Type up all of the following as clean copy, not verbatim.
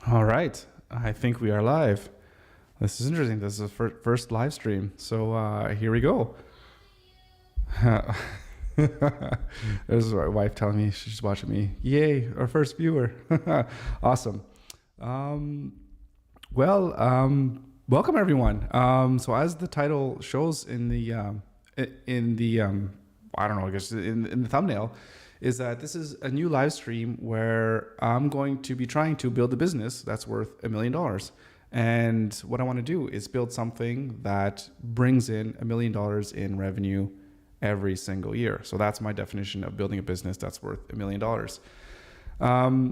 All right. I think we are live. This is interesting. This is the first live stream. So here we go. There's my wife telling me she's watching me. Yay, our first viewer. Awesome. Um, welcome everyone. So as the title shows in the I don't know, I guess in the thumbnail, is that this is a new live stream where I'm going to be trying to build a business that's worth $1 million. And what I want to do is build something that brings in $1 million in revenue every single year. So that's my definition of building a business that's worth $1 million.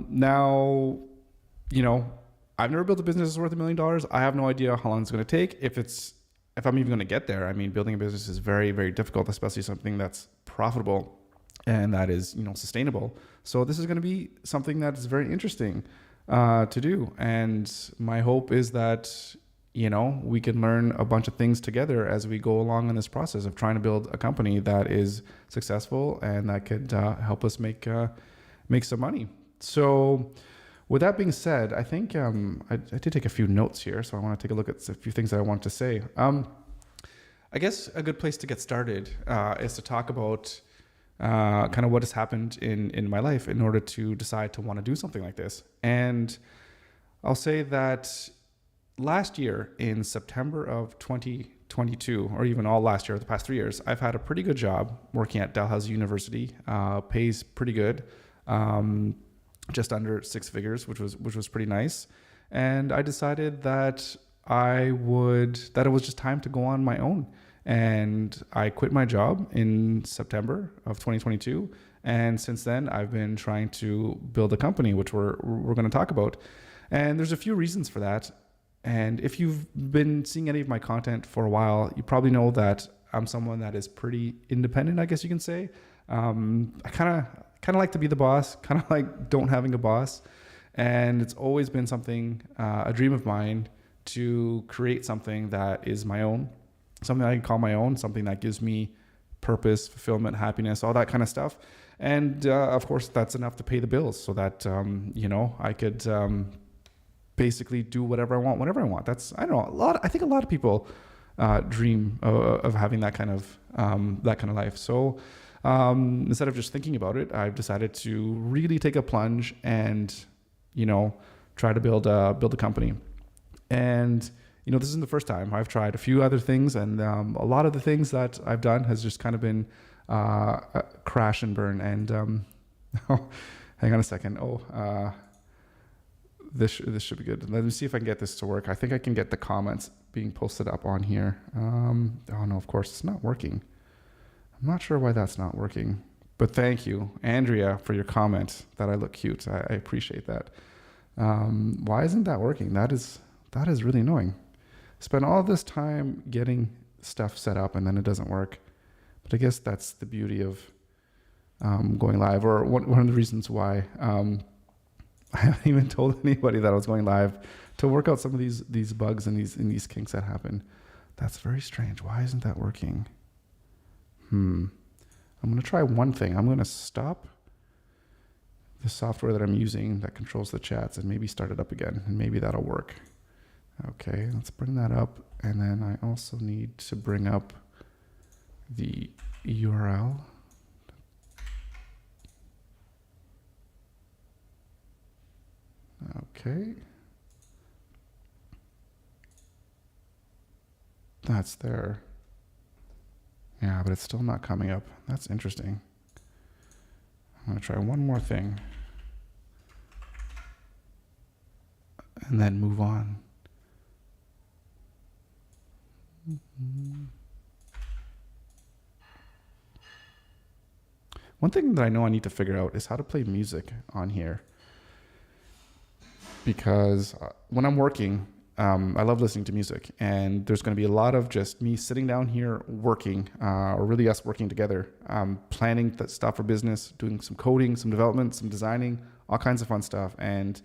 Now, I've never built a business that's worth $1 million. I have no idea how long it's going to take. If I'm even going to get there. I mean, building a business is very, very difficult, especially something that's profitable and that is, sustainable. So this is going to be something that's very interesting to do. And my hope is that, we can learn a bunch of things together as we go along in this process of trying to build a company that is successful and that could help us make some money. So with that being said, I think I did take a few notes here, so I want to take a look at a few things that I want to say. I guess a good place to get started is to talk about kind of what has happened in my life in order to decide to want to do something like this. And I'll say that last year in September of 2022, or even all last year, the past 3 years, I've had a pretty good job working at Dalhousie University. Pays pretty good. Just under 6 figures, which was pretty nice. And I decided that it was just time to go on my own. And I quit my job in September of 2022. And since then, I've been trying to build a company, which we're going to talk about. And there's a few reasons for that. And if you've been seeing any of my content for a while, you probably know that I'm someone that is pretty independent, I guess you can say. I kind of like to be the boss, kind of like don't having a boss. And it's always been something, a dream of mine to create something that is my own, something I can call my own, something that gives me purpose, fulfillment, happiness, all that kind of stuff. And of course, that's enough to pay the bills so that, I could basically do whatever I want, whenever I want. I don't know, I think a lot of people dream of having that kind of life. So instead of just thinking about it, I've decided to really take a plunge and, try to build a company. And, this isn't the first time. I've tried a few other things, and a lot of the things that I've done has just kind of been crash and burn. And hang on a second. This should be good. Let me see if I can get this to work. I think I can get the comments being posted up on here. No, of course it's not working. I'm not sure why that's not working, but thank you, Andrea, for your comment that I look cute. I appreciate that. Why isn't that working? That is really annoying. Spend all this time getting stuff set up and then it doesn't work. But I guess that's the beauty of going live, or one of the reasons why I haven't even told anybody that I was going live, to work out some of these bugs and these kinks that happen. That's very strange. Why isn't that working? I'm going to try one thing. I'm going to stop the software that I'm using that controls the chats and maybe start it up again, and maybe that'll work. Okay, let's bring that up. And then I also need to bring up the URL. Okay. That's there. Yeah, but it's still not coming up. That's interesting. I'm going to try one more thing and then move on. One thing that I know I need to figure out is how to play music on here. Because when I'm working, I love listening to music, and there's going to be a lot of just me sitting down here working, or really us working together, planning that stuff for business, doing some coding, some development, some designing, all kinds of fun stuff. And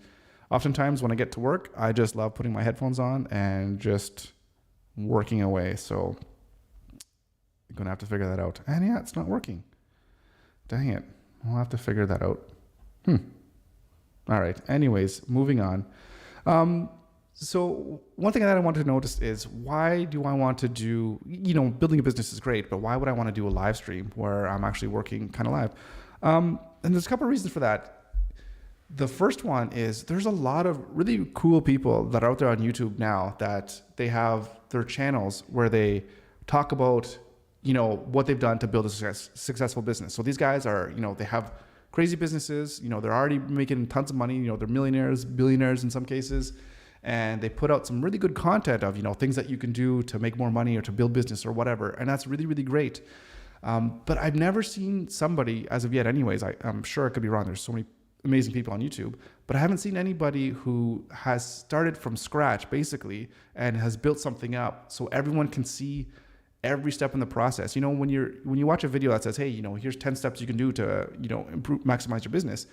oftentimes when I get to work, I just love putting my headphones on and just working away. So I'm going to have to figure that out. And yeah, it's not working. Dang it. I'll have to figure that out. All right. Anyways, moving on. So one thing that I wanted to notice is, why do I want to do, building a business is great, but why would I want to do a live stream where I'm actually working kind of live? And there's a couple of reasons for that. The first one is, there's a lot of really cool people that are out there on YouTube now that they have their channels where they talk about, what they've done to build a successful business. So these guys are, they have crazy businesses, they're already making tons of money, they're millionaires, billionaires in some cases. And they put out some really good content of, things that you can do to make more money or to build business or whatever. And that's really, really great. But I've never seen somebody, as of yet anyways, I'm sure I could be wrong, there's so many amazing people on YouTube, but I haven't seen anybody who has started from scratch basically and has built something up so everyone can see every step in the process. When you watch a video that says, hey, here's 10 steps you can do to, improve, maximize your business.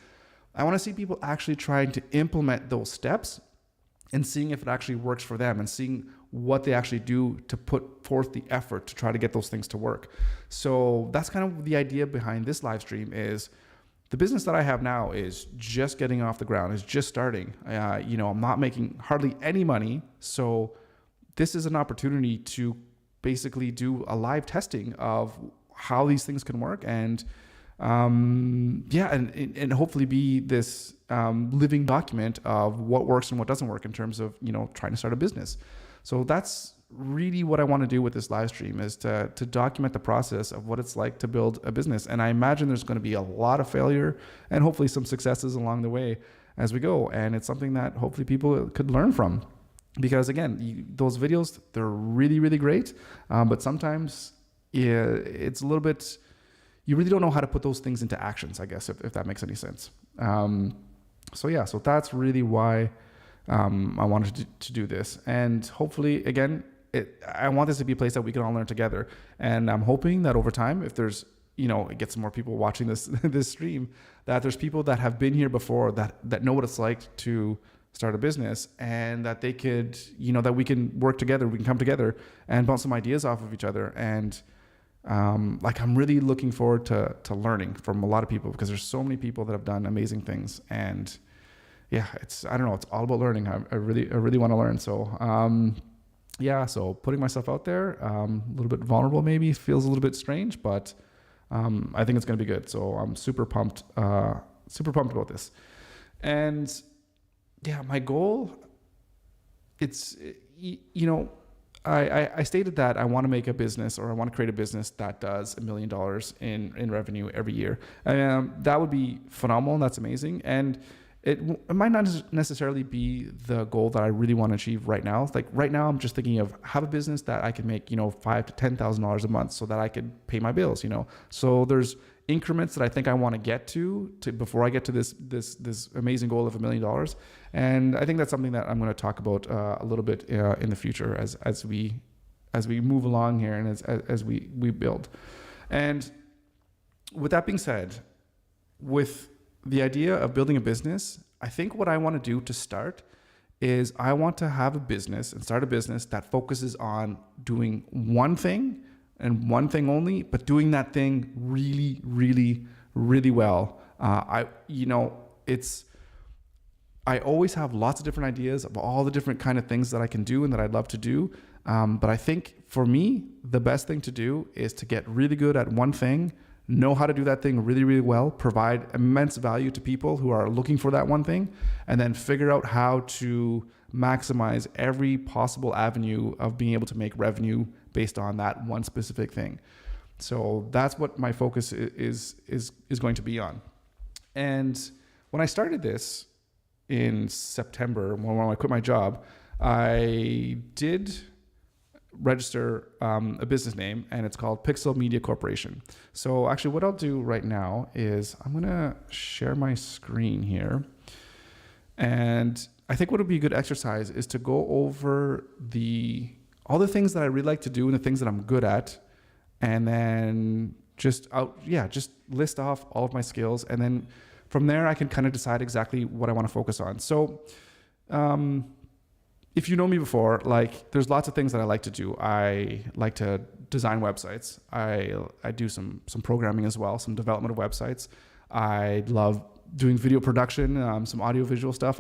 I want to see people actually trying to implement those steps and seeing if it actually works for them and seeing what they actually do to put forth the effort to try to get those things to work. So that's kind of the idea behind this live stream. Is the business that I have now is just getting off the ground, is just starting. I'm not making hardly any money. So this is an opportunity to basically do a live testing of how these things can work, and and hopefully be this living document of what works and what doesn't work in terms of, trying to start a business. So that's really what I want to do with this live stream, is to document the process of what it's like to build a business. And I imagine there's going to be a lot of failure and hopefully some successes along the way as we go. And it's something that hopefully people could learn from, because again, those videos, they're really, really great. But sometimes it's a little bit, you really don't know how to put those things into actions, I guess, if that makes any sense. So that's really why I wanted to do this. And hopefully, again, I want this to be a place that we can all learn together. And I'm hoping that over time, if there's, it gets some more people watching this stream, that there's people that have been here before that know what it's like to start a business, and that they could, that we can work together, we can come together and bounce some ideas off of each other. And I'm really looking forward to learning from a lot of people, because there's so many people that have done amazing things. And it's all about learning. I really want to learn. So, so putting myself out there, a little bit vulnerable, maybe feels a little bit strange, but, I think it's going to be good. So I'm super pumped about this. And my goal, it's, I stated that I want to make a business, or I want to create a business that does $1 million in revenue every year. That would be phenomenal. And that's amazing. And it might not necessarily be the goal that I really want to achieve right now. Like right now, I'm just thinking of have a business that I can make, $5,000 to $10,000 a month so that I could pay my bills, So there's increments that I think I want to get to before I get to this amazing goal of $1 million. And I think that's something that I'm going to talk about a little bit in the future as we move along here and as we build. And with that being said, with the idea of building a business, I think what I want to do to start is I want to have a business and start a business that focuses on doing one thing and one thing only, but doing that thing really, really, really well. I always have lots of different ideas of all the different kind of things that I can do and that I'd love to do. But I think for me, the best thing to do is to get really good at one thing, know how to do that thing really, really well, provide immense value to people who are looking for that one thing, and then figure out how to maximize every possible avenue of being able to make revenue based on that one specific thing. So that's what my focus is going to be on. And when I started this in September, when I quit my job, I did register a business name, and it's called Pixel Media Corporation. So actually what I'll do right now is I'm going to share my screen here. And I think what would be a good exercise is to go over all the things that I really like to do and the things that I'm good at, and then just list off all of my skills. And then from there, I can kind of decide exactly what I want to focus on. So, if you know me before, there's lots of things that I like to do. I like to design websites. I do some programming as well, some development of websites. I love doing video production, some audio visual stuff.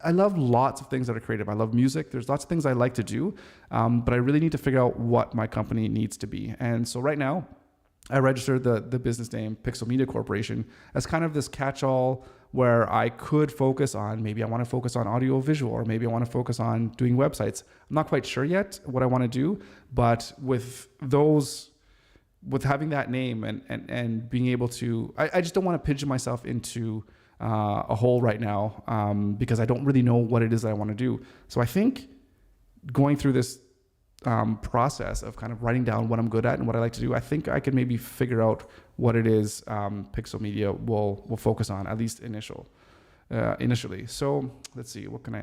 I love lots of things that are creative. I love music. There's lots of things I like to do, but I really need to figure out what my company needs to be. And so right now, I registered the business name Pixel Media Corporation as kind of this catch-all where I could focus on, maybe I want to focus on audio visual, or maybe I want to focus on doing websites. I'm not quite sure yet what I want to do, but with having that name and being able to, I just don't want to pigeon myself into a hole right now, because I don't really know what it is that I want to do. So I think going through this process of kind of writing down what I'm good at and what I like to do, I think I could maybe figure out what it is Pixel Media will focus on, at least initially. So let's see, what can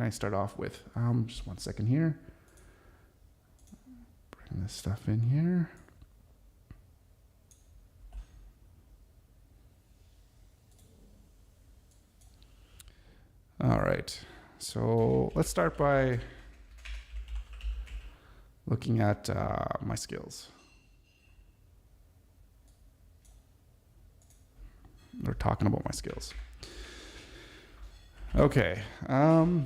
I start off with? Just 1 second here. Bring this stuff in here. All right, so let's start by looking at my skills. We're talking about my skills. Okay,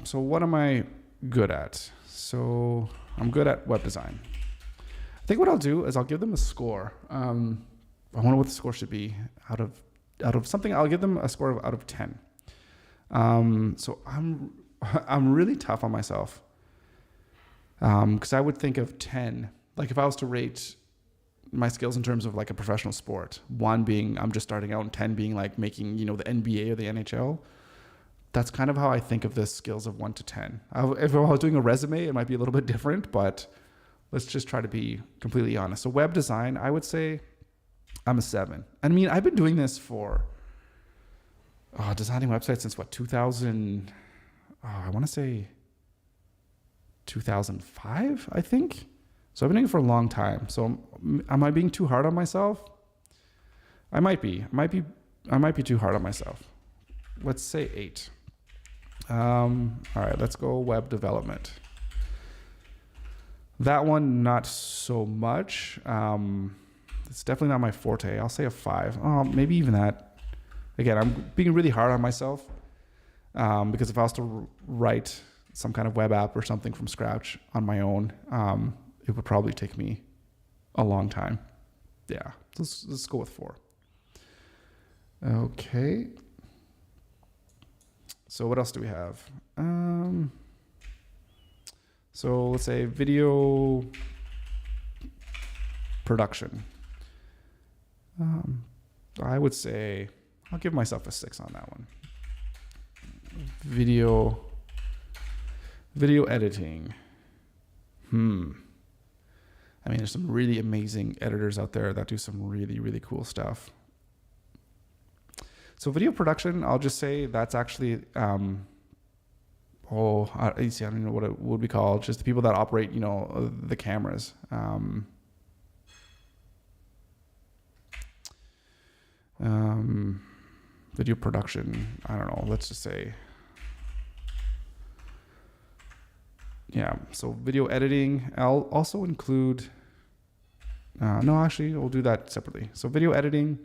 so what am I good at? So I'm good at web design. I think what I'll do is I'll give them a score. I wonder what the score should be out of something. I'll give them a score out of 10. So I'm really tough on myself. Because I would think of 10, like if I was to rate my skills in terms of like a professional sport, 1 being I'm just starting out and 10 being like making, the NBA or the NHL. That's kind of how I think of the skills of 1 to 10. If I was doing a resume, it might be a little bit different, but let's just try to be completely honest. So web design, I would say I'm a 7. I mean, I've been doing this for designing websites since 2000, I want to say 2005, I think. So I've been doing it for a long time. So am I being too hard on myself? I might be too hard on myself. Let's say 8. All right, let's go web development. That one, not so much. It's definitely not my forte. I'll say a 5. Maybe even that. Again, I'm being really hard on myself, because if I was to write some kind of web app or something from scratch on my own, it would probably take me a long time. Yeah, let's go with 4. Okay. So what else do we have? So let's say video production. I would say I'll give myself a 6 on that one. Video editing. I mean, there's some really amazing editors out there that do some really, really cool stuff. So video production, I'll just say that's actually, I don't know what it would be called. Just the people that operate, the cameras. Video production, I don't know, let's just say, yeah, so video editing, I'll also include, no, actually, we'll do that separately. So video editing,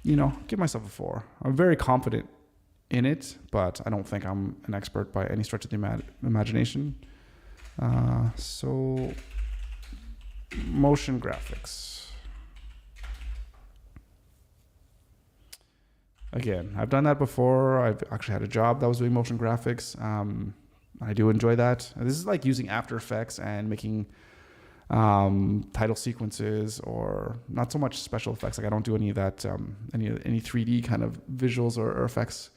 give myself a 4. I'm very confident in it, but I don't think I'm an expert by any stretch of the imagination. So motion graphics. Again, I've done that before. I've actually had a job that was doing motion graphics. I do enjoy that. This is like using After Effects and making title sequences, or not so much special effects. Like I don't do any of that, any 3D kind of visuals or effects.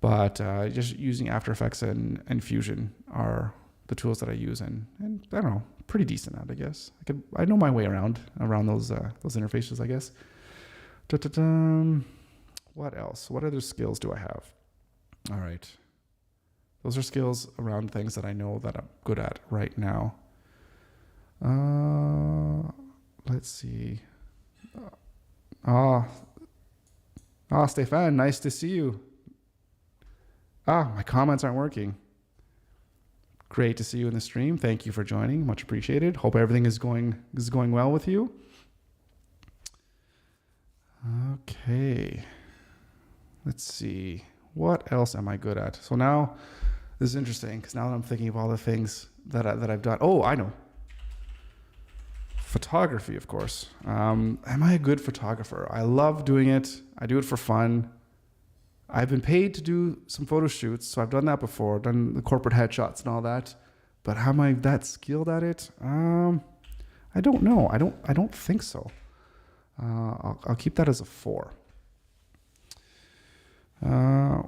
But just using After Effects and Fusion are the tools that I use, and I don't know, pretty decent at, I guess. I know my way around those interfaces, I guess. What else? What other skills do I have? All right. Those are skills around things that I know that I'm good at right now. Let's see. Stefan, nice to see you. My comments aren't working. Great to see you in the stream. Thank you for joining. Much appreciated. Hope everything is going well with you. Okay. Let's see. What else am I good at? So now, this is interesting because now that I'm thinking of all the things that I've done. Oh, I know. Photography, of course. Am I a good photographer? I love doing it. I do it for fun. I've been paid to do some photo shoots, so I've done that before, done the corporate headshots and all that. But am I that skilled at it? I don't know. I don't think so. I'll keep that as a 4.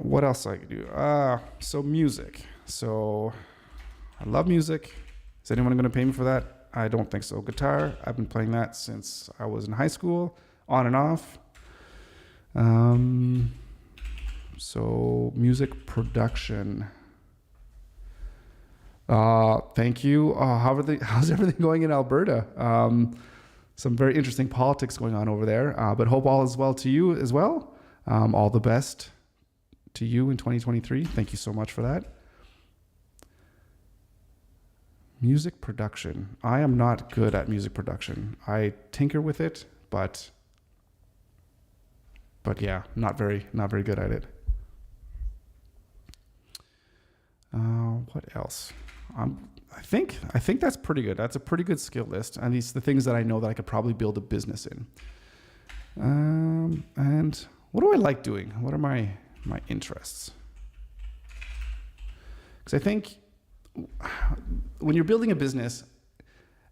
What else I could do? So music. So I love music. Is anyone going to pay me for that? I don't think so. Guitar, I've been playing that since I was in high school, on and off. So music production. Thank you. How's everything going in Alberta? Some very interesting politics going on over there, but hope all is well to you as well. All the best to you in 2023. Thank you so much for that. Music production. I am not good at music production. I tinker with it, but yeah, not very good at it. What else? I think that's pretty good. That's a pretty good skill list, and these are the things that I know that I could probably build a business in. And what do I like doing? What are my interests? Because I think when you're building a business,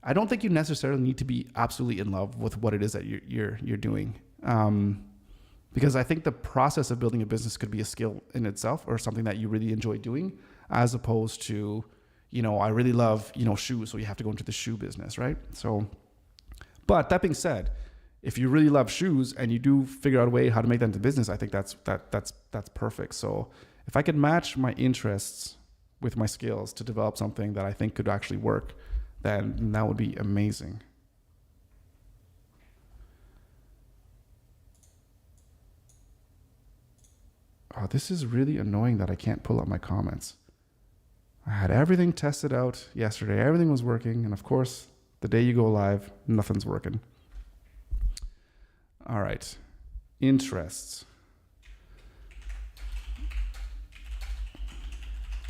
I don't think you necessarily need to be absolutely in love with what it is that you're doing. Because I think the process of building a business could be a skill in itself, or something that you really enjoy doing, as opposed to, I really love, shoes, so you have to go into the shoe business, right? So, but that being said, if you really love shoes and you do figure out a way how to make that into business, I think that's perfect. So if I could match my interests with my skills to develop something that I think could actually work, then that would be amazing. Oh, this is really annoying that I can't pull up my comments. I had everything tested out yesterday. Everything was working. And of course, the day you go live, nothing's working. All right. Interests.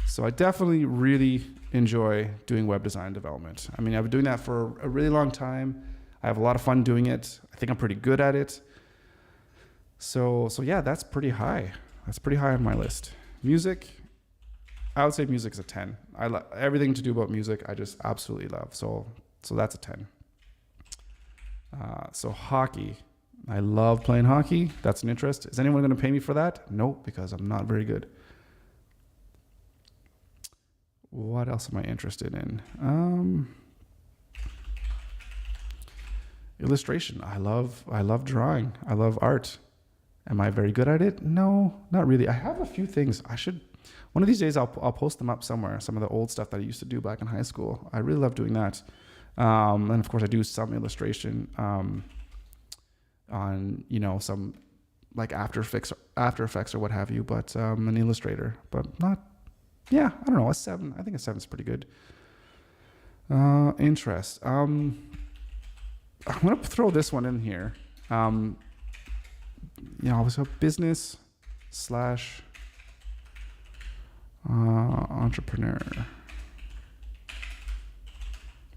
So I definitely really enjoy doing web design development. I mean, I've been doing that for a really long time. I have a lot of fun doing it. I think I'm pretty good at it. So yeah, that's pretty high. That's pretty high on my list. Music, I would say music's a 10. I love everything to do about music. I just absolutely love. So that's a 10. So hockey, I love playing hockey. That's an interest. Is anyone going to pay me for that? Nope, because I'm not very good. What else am I interested in? Illustration. I love drawing. I love art. Am I very good at it? No, not really. I have a few things. One of these days I'll post them up somewhere. Some of the old stuff that I used to do back in high school. I really love doing that. And of course I do some illustration on, some like After Effects or what have you, but an illustrator, but not, I don't know, a 7. I think a 7 is pretty good. Interest. I'm going to throw this one in here. So business / entrepreneur.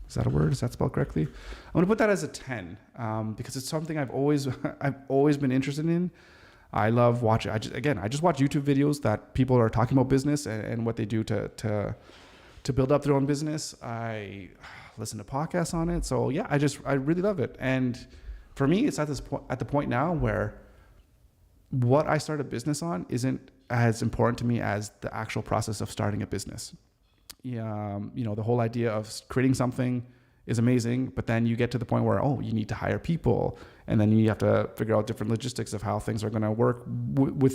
Is that a word? Is that spelled correctly? I'm going to put that as a 10 because it's something I've always been interested in. I love watching. I just watch YouTube videos that people are talking about business and what they do to build up their own business. I listen to podcasts on it. So yeah, I really love it. And for me, it's at the point now where what I start a business on isn't as important to me as the actual process of starting a business. The whole idea of creating something is amazing, but then you get to the point where, you need to hire people, and then you have to figure out different logistics of how things are going to work with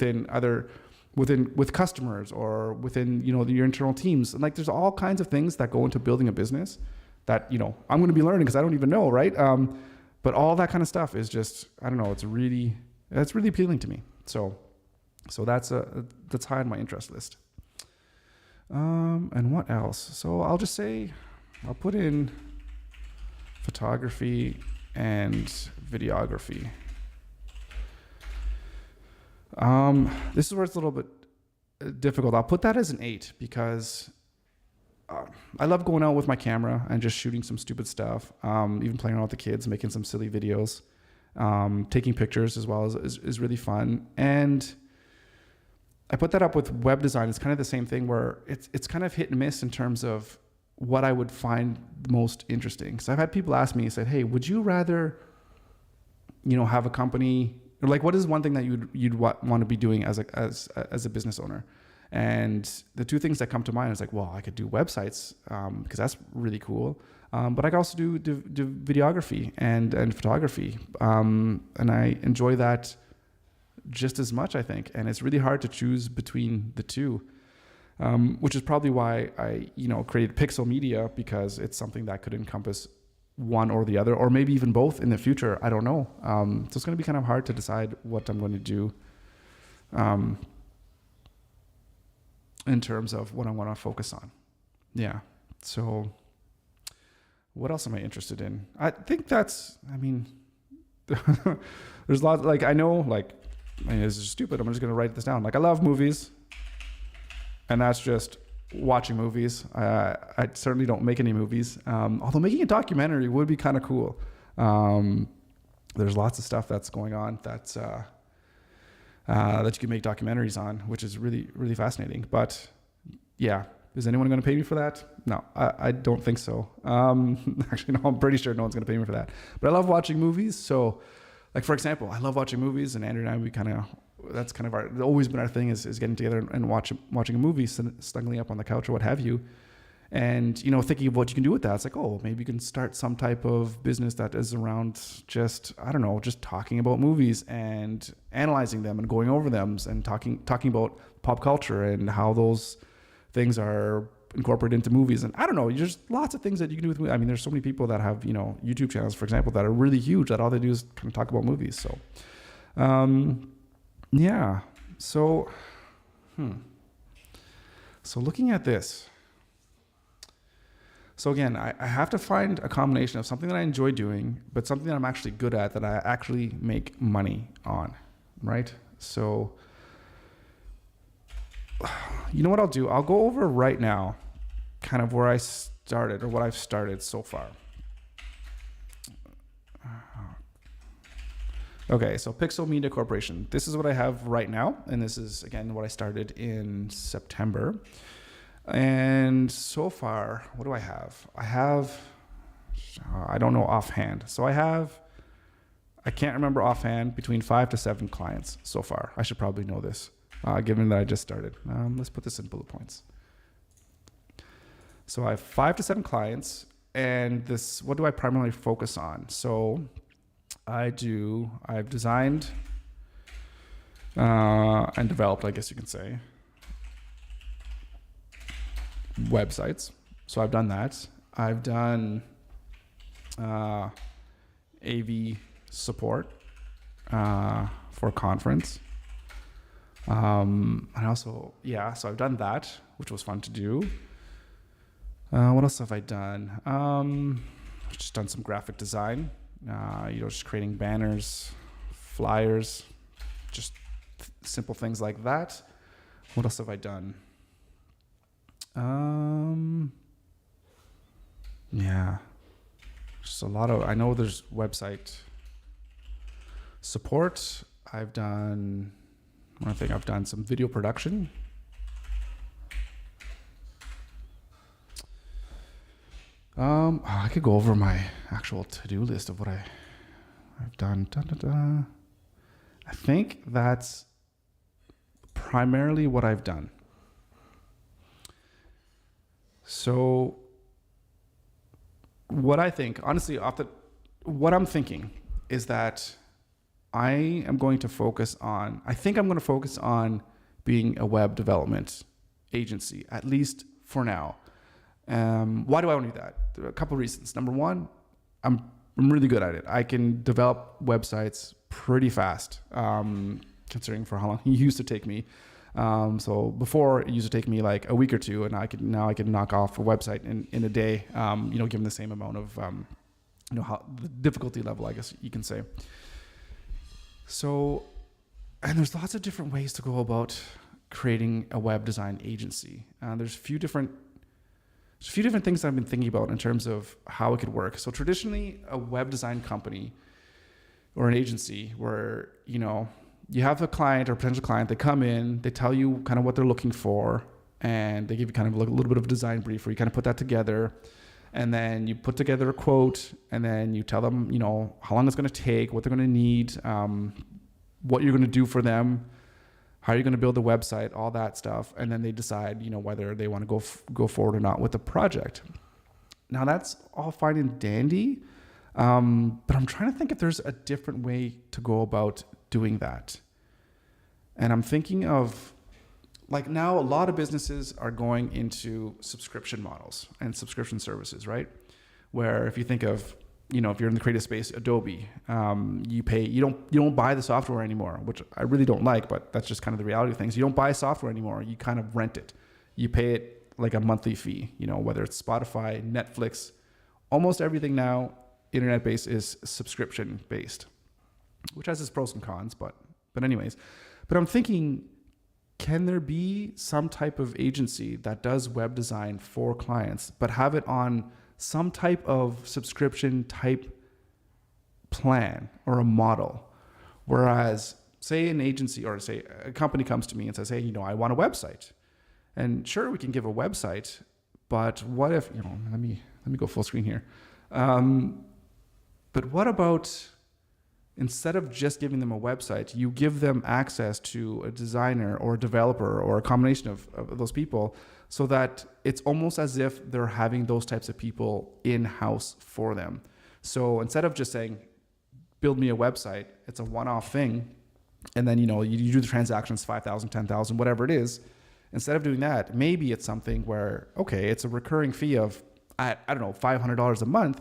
customers or within, your internal teams. And like, there's all kinds of things that go into building a business that, I'm going to be learning because I don't even know. Right. But all that kind of stuff is just, I don't know, it's really appealing to me. So that's high on my interest list. And what else? So I'll just say, I'll put in photography and videography. This is where it's a little bit difficult. I'll put that as an 8 because I love going out with my camera and just shooting some stupid stuff, even playing around with the kids, making some silly videos, taking pictures as well is really fun. And I put that up with web design. It's kind of the same thing where it's kind of hit and miss in terms of what I would find most interesting. So I've had people ask me, said, hey, would you rather, have a company, or like, what is one thing that you'd want to be doing as a business owner? And the two things that come to mind is like, well, I could do websites because that's really cool. But I could also do videography and photography. And I enjoy that just as much, I think. And it's really hard to choose between the two, which is probably why I, created Pixel Media, because it's something that could encompass one or the other, or maybe even both in the future. I don't know. So it's going to be kind of hard to decide what I'm going to do in terms of what I want to focus on. Yeah. So what else am I interested in? I think there's a lot, like, I know, like, this is stupid. I'm just going to write this down. Like, I love movies, and that's just watching movies. I certainly don't make any movies. Although making a documentary would be kind of cool. There's lots of stuff that's going on that's, that you can make documentaries on, which is really, really fascinating. But yeah, is anyone going to pay me for that? No, I don't think so. Actually, no, I'm pretty sure no one's going to pay me for that. But I love watching movies. So, like, for example, I love watching movies, and Andrew and I, that's kind of always been our thing is getting together and watching a movie, snuggling up on the couch or what have you. And, thinking of what you can do with that. It's like, oh, maybe you can start some type of business that is around just talking about movies and analyzing them and going over them and talking about pop culture and how those things are incorporated into movies. And I don't know, there's lots of things that you can do with movies. I mean, there's so many people that have, YouTube channels, for example, that are really huge that all they do is kind of talk about movies. So, yeah. So, So looking at this, so again, I have to find a combination of something that I enjoy doing, but something that I'm actually good at, that I actually make money on, right? So, you know what I'll do? I'll go over right now kind of where I started, or what I've started so far. Okay, so Pixel Media Corporation. This is what I have right now, and this is, again, what I started in September. And so far, what do I have? I don't know offhand. So I can't remember offhand, between 5 to 7 clients so far. I should probably know this, given that I just started. Let's put this in bullet points. So I have 5 to 7 clients, and what do I primarily focus on? So I've designed and developed, I guess you can say, websites. So I've done that. I've done AV support for a conference. And also, so I've done that, which was fun to do. What else have I done? I've just done some graphic design, just creating banners, flyers, just simple things like that. What else have I done? Just a lot of, I know there's website support. I've done some video production. I could go over my actual to-do list of what I've done. I think that's primarily what I've done. So what I think, honestly, what I'm thinking is that I'm going to focus on being a web development agency, at least for now. Why do I want to do that? There are a couple of reasons. Number one, I'm really good at it. I can develop websites pretty fast, considering for how long it used to take me. So before, it used to take me like a week or two, and now I can knock off a website in a day, given the same amount of, how the difficulty level, I guess you can say. So, and there's lots of different ways to go about creating a web design agency. There's a few different things that I've been thinking about in terms of how it could work. So traditionally, a web design company or an agency where, you have a client or potential client, they come in, they tell you kind of what they're looking for, and they give you kind of a little bit of a design brief where you kind of put that together, and then you put together a quote, and then you tell them, how long it's going to take, what they're going to need, what you're going to do for them, how you're going to build the website, all that stuff. And then they decide, whether they want to go forward or not with the project. Now that's all fine and dandy. But I'm trying to think if there's a different way to go about doing that. And I'm thinking of, like, now a lot of businesses are going into subscription models and subscription services, right? Where if you think of, if you're in the creative space, Adobe, you don't buy the software anymore, which I really don't like, but that's just kind of the reality of things. You don't buy software anymore. You kind of rent it. You pay it like a monthly fee, whether it's Spotify, Netflix, almost everything now, internet-based is subscription-based, which has its pros and cons, but anyways. But I'm thinking, can there be some type of agency that does web design for clients, but have it on some type of subscription type plan or a model? Whereas, say an agency or say a company comes to me and says, hey, I want a website. And sure, we can give a website, but what if, let me go full screen here. But what about, instead of just giving them a website, you give them access to a designer or a developer or a combination of those people, so that it's almost as if they're having those types of people in-house for them. So instead of just saying, build me a website, it's a one-off thing, and then, you do the transactions, 5,000, 10,000, whatever it is. Instead of doing that, maybe it's something where, okay, it's a recurring fee of, I don't know, $500 a month,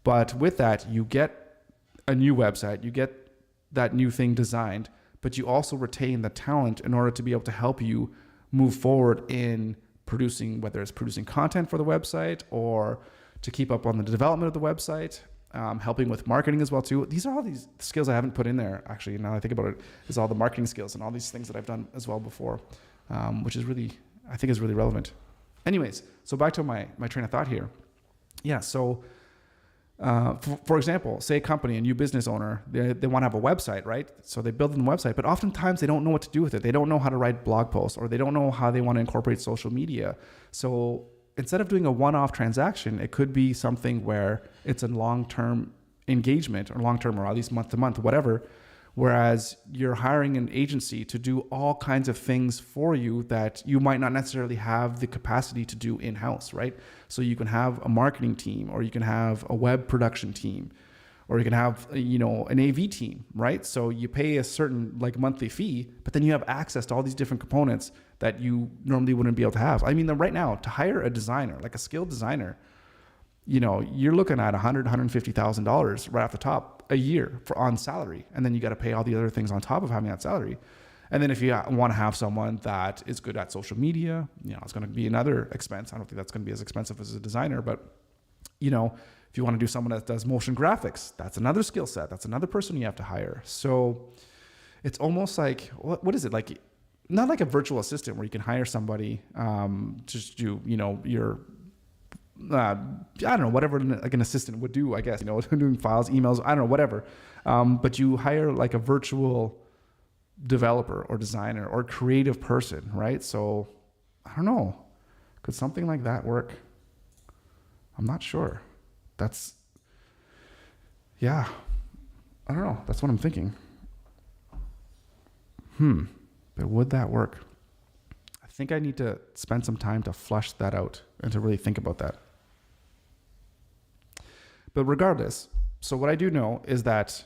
but with that, you get a new website, you get that new thing designed, but you also retain the talent in order to be able to help you move forward in producing, whether it's producing content for the website or to keep up on the development of the website, helping with marketing as well too. These are all these skills I haven't put in there, actually, now I think about it, is all the marketing skills and all these things that I've done as well before, which is really, I think is really relevant. Anyways, so back to my train of thought here. Yeah, so for example, say a company, a new business owner, they want to have a website, right? So they build a website, but oftentimes they don't know what to do with it. They don't know how to write blog posts, or they don't know how they want to incorporate social media. So instead of doing a one-off transaction, it could be something where it's a long-term engagement, or long-term, or at least month-to-month, whatever. Whereas you're hiring an agency to do all kinds of things for you that you might not necessarily have the capacity to do in-house, right? So you can have a marketing team, or you can have a web production team, or you can have, an AV team, right? So you pay a certain monthly fee, but then you have access to all these different components that you normally wouldn't be able to have. I mean, right now, to hire a designer, like a skilled designer, you're looking at $150,000 right off the top a year on salary. And then you got to pay all the other things on top of having that salary. And then if you want to have someone that is good at social media, it's going to be another expense. I don't think that's going to be as expensive as a designer, but if you want to do someone that does motion graphics, that's another skill set. That's another person you have to hire. So it's almost like, what is it? Like, not like a virtual assistant where you can hire somebody to do, your I don't know, whatever like an assistant would do, I guess, doing files, emails, I don't know, whatever. But you hire like a virtual developer or designer or creative person, right? So I don't know. Could something like that work? I'm not sure. I don't know. That's what I'm thinking. But would that work? I think I need to spend some time to flush that out and to really think about that. But regardless, so what I do know is that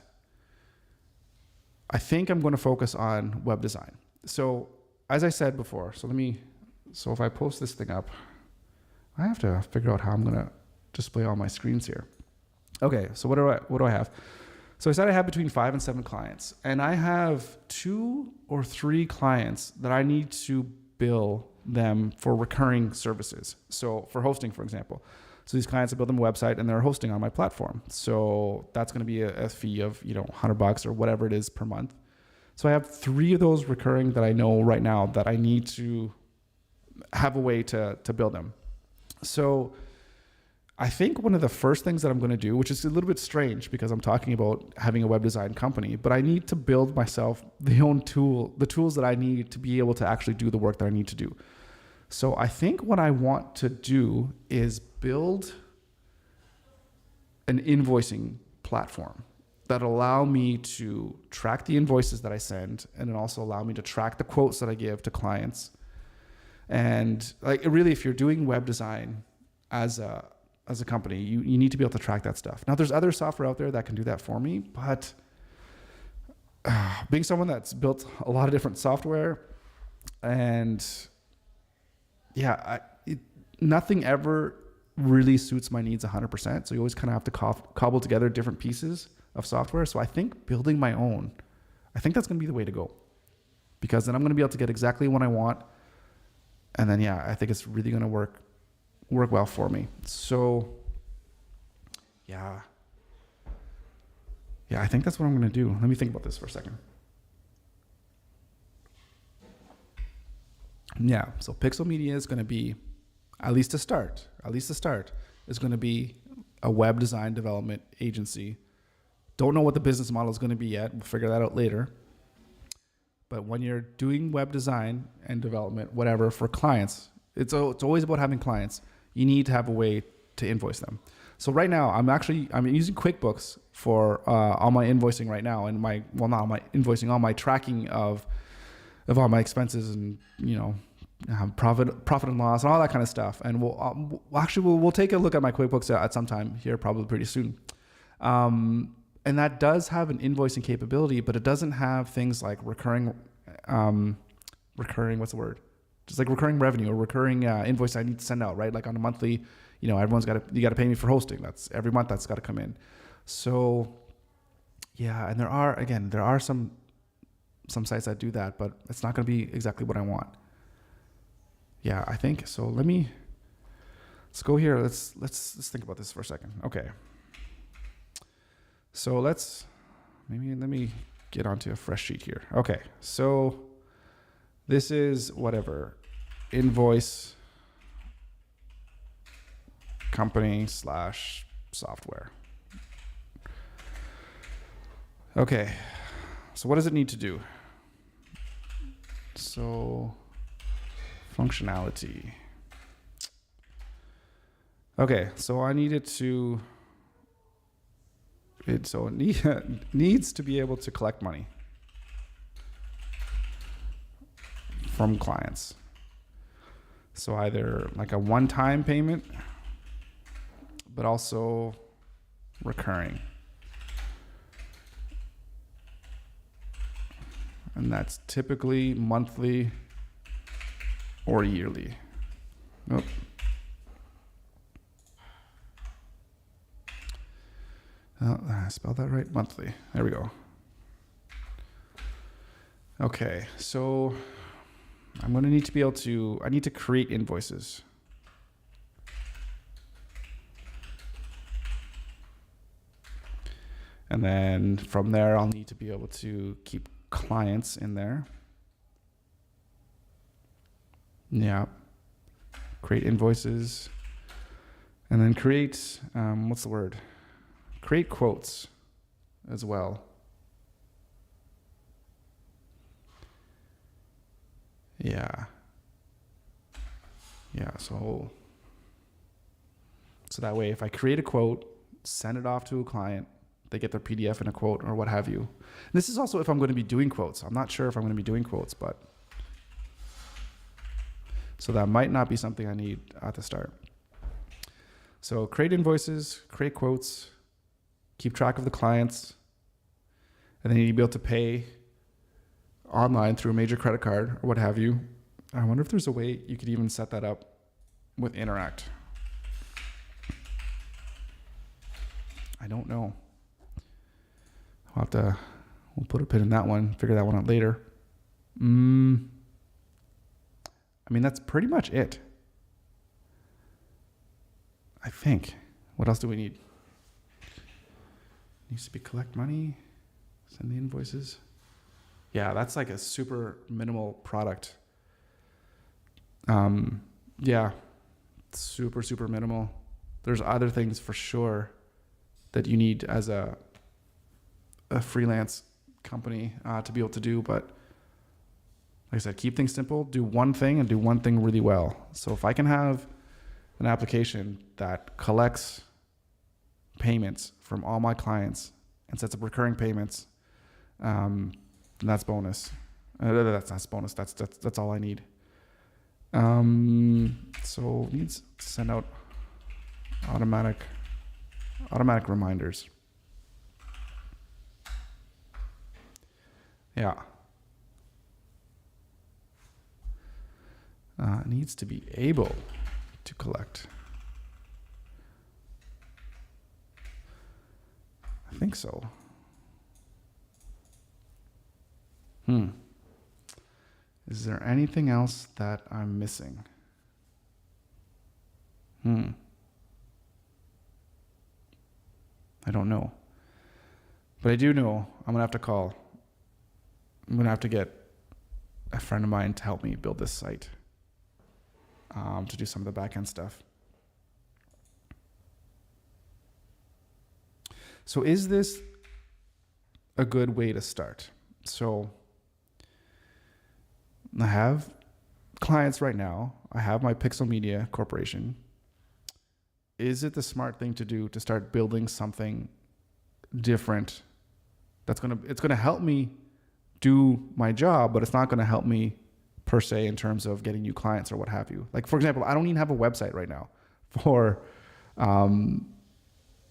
I think I'm going to focus on web design. So as I said before, so if I post this thing up, I have to figure out how I'm going to display all my screens here. Okay, so what do I have? So I said I have between 5 and 7 clients, and I have 2 or 3 clients that I need to bill them for recurring services. So for hosting, for example. So these clients, I build them a website and they're hosting on my platform. So that's going to be a fee of, $100 or whatever it is per month. So I have 3 of those recurring that I know right now that I need to have a way to build them. So I think one of the first things that I'm going to do, which is a little bit strange because I'm talking about having a web design company, but I need to build myself the tools that I need to be able to actually do the work that I need to do. So I think what I want to do is build an invoicing platform that allow me to track the invoices that I send, and then also allow me to track the quotes that I give to clients. And like really, if you're doing web design as a company, you need to be able to track that stuff. Now, there's other software out there that can do that for me, but being someone that's built a lot of different software, and nothing ever really suits my needs 100%. So you always kind of have to cobble together different pieces of software. So I think building my own, I think that's going to be the way to go, because then I'm going to be able to get exactly what I want. And then, I think it's really going to work well for me. So I think that's what I'm going to do. Let me think about this for a second. So Pixel Media is going to be, at least to start, is going to be a web design development agency. Don't know what the business model is going to be yet. We'll figure that out later. But when you're doing web design and development, whatever, for clients, it's always about having clients. You need to have a way to invoice them. So right now, I'm using QuickBooks for all my invoicing right now, and not all my invoicing, all my tracking of all my expenses, and profit and loss and all that kind of stuff. And we'll take a look at my QuickBooks at some time here, probably pretty soon. And that does have an invoicing capability, but it doesn't have things like recurring, what's the word? Just like recurring revenue or recurring invoice I need to send out, right? Like on a monthly, you got to pay me for hosting. That's every month that's got to come in. So and there are some sites that do that, but it's not going to be exactly what I want. I think so. Let's go here. Let's think about this for a second. Okay. So let me get onto a fresh sheet here. Okay. So this is whatever invoice company / software. Okay. So what does it need to do? So functionality. Okay, so I need it to. It needs to be able to collect money from clients. So either like a one-time payment, but also recurring. And that's typically monthly or yearly. Oh. Oh, I spelled that right. Monthly. There we go. Okay, so I'm going to need to be able to, I need to create invoices. And then from there, I'll need to be able to keep clients in there. Create invoices. And then create, create quotes as well. So that way, if I create a quote, send it off to a client, they get their PDF in a quote or what have you. This is also if I'm going to be doing quotes. I'm not sure if I'm going to be doing quotes, but so that might not be something I need at the start. So create invoices, create quotes, keep track of the clients, and then you need to be able to pay online through a major credit card or what have you. I wonder if there's a way you could even set that up with Interact. I don't know. We'll put a pin in that one, figure that one out later. That's pretty much it. I think. What else do we need? Needs to be collect money, send the invoices. Yeah, that's like a super minimal product. Yeah, super, super minimal. There's other things for sure that you need as a freelance company to be able to do. But like I said, keep things simple, do one thing and do one thing really well. So if I can have an application that collects payments from all my clients and sets up recurring payments, then that's bonus. That's bonus. That's all I need. So it needs to send out automatic reminders. Yeah. It needs to be able to collect. I think so. Is there anything else that I'm missing? I don't know. But I do know I'm going to have to call. I'm going to have to get a friend of mine to help me build this site, to do some of the back-end stuff. So is this a good way to start? So I have clients right now. I have my Pixel Media Corporation. Is it the smart thing to do to start building something different it's going to help me do my job, but it's not going to help me per se in terms of getting new clients or what have you? Like, for example, I don't even have a website right now for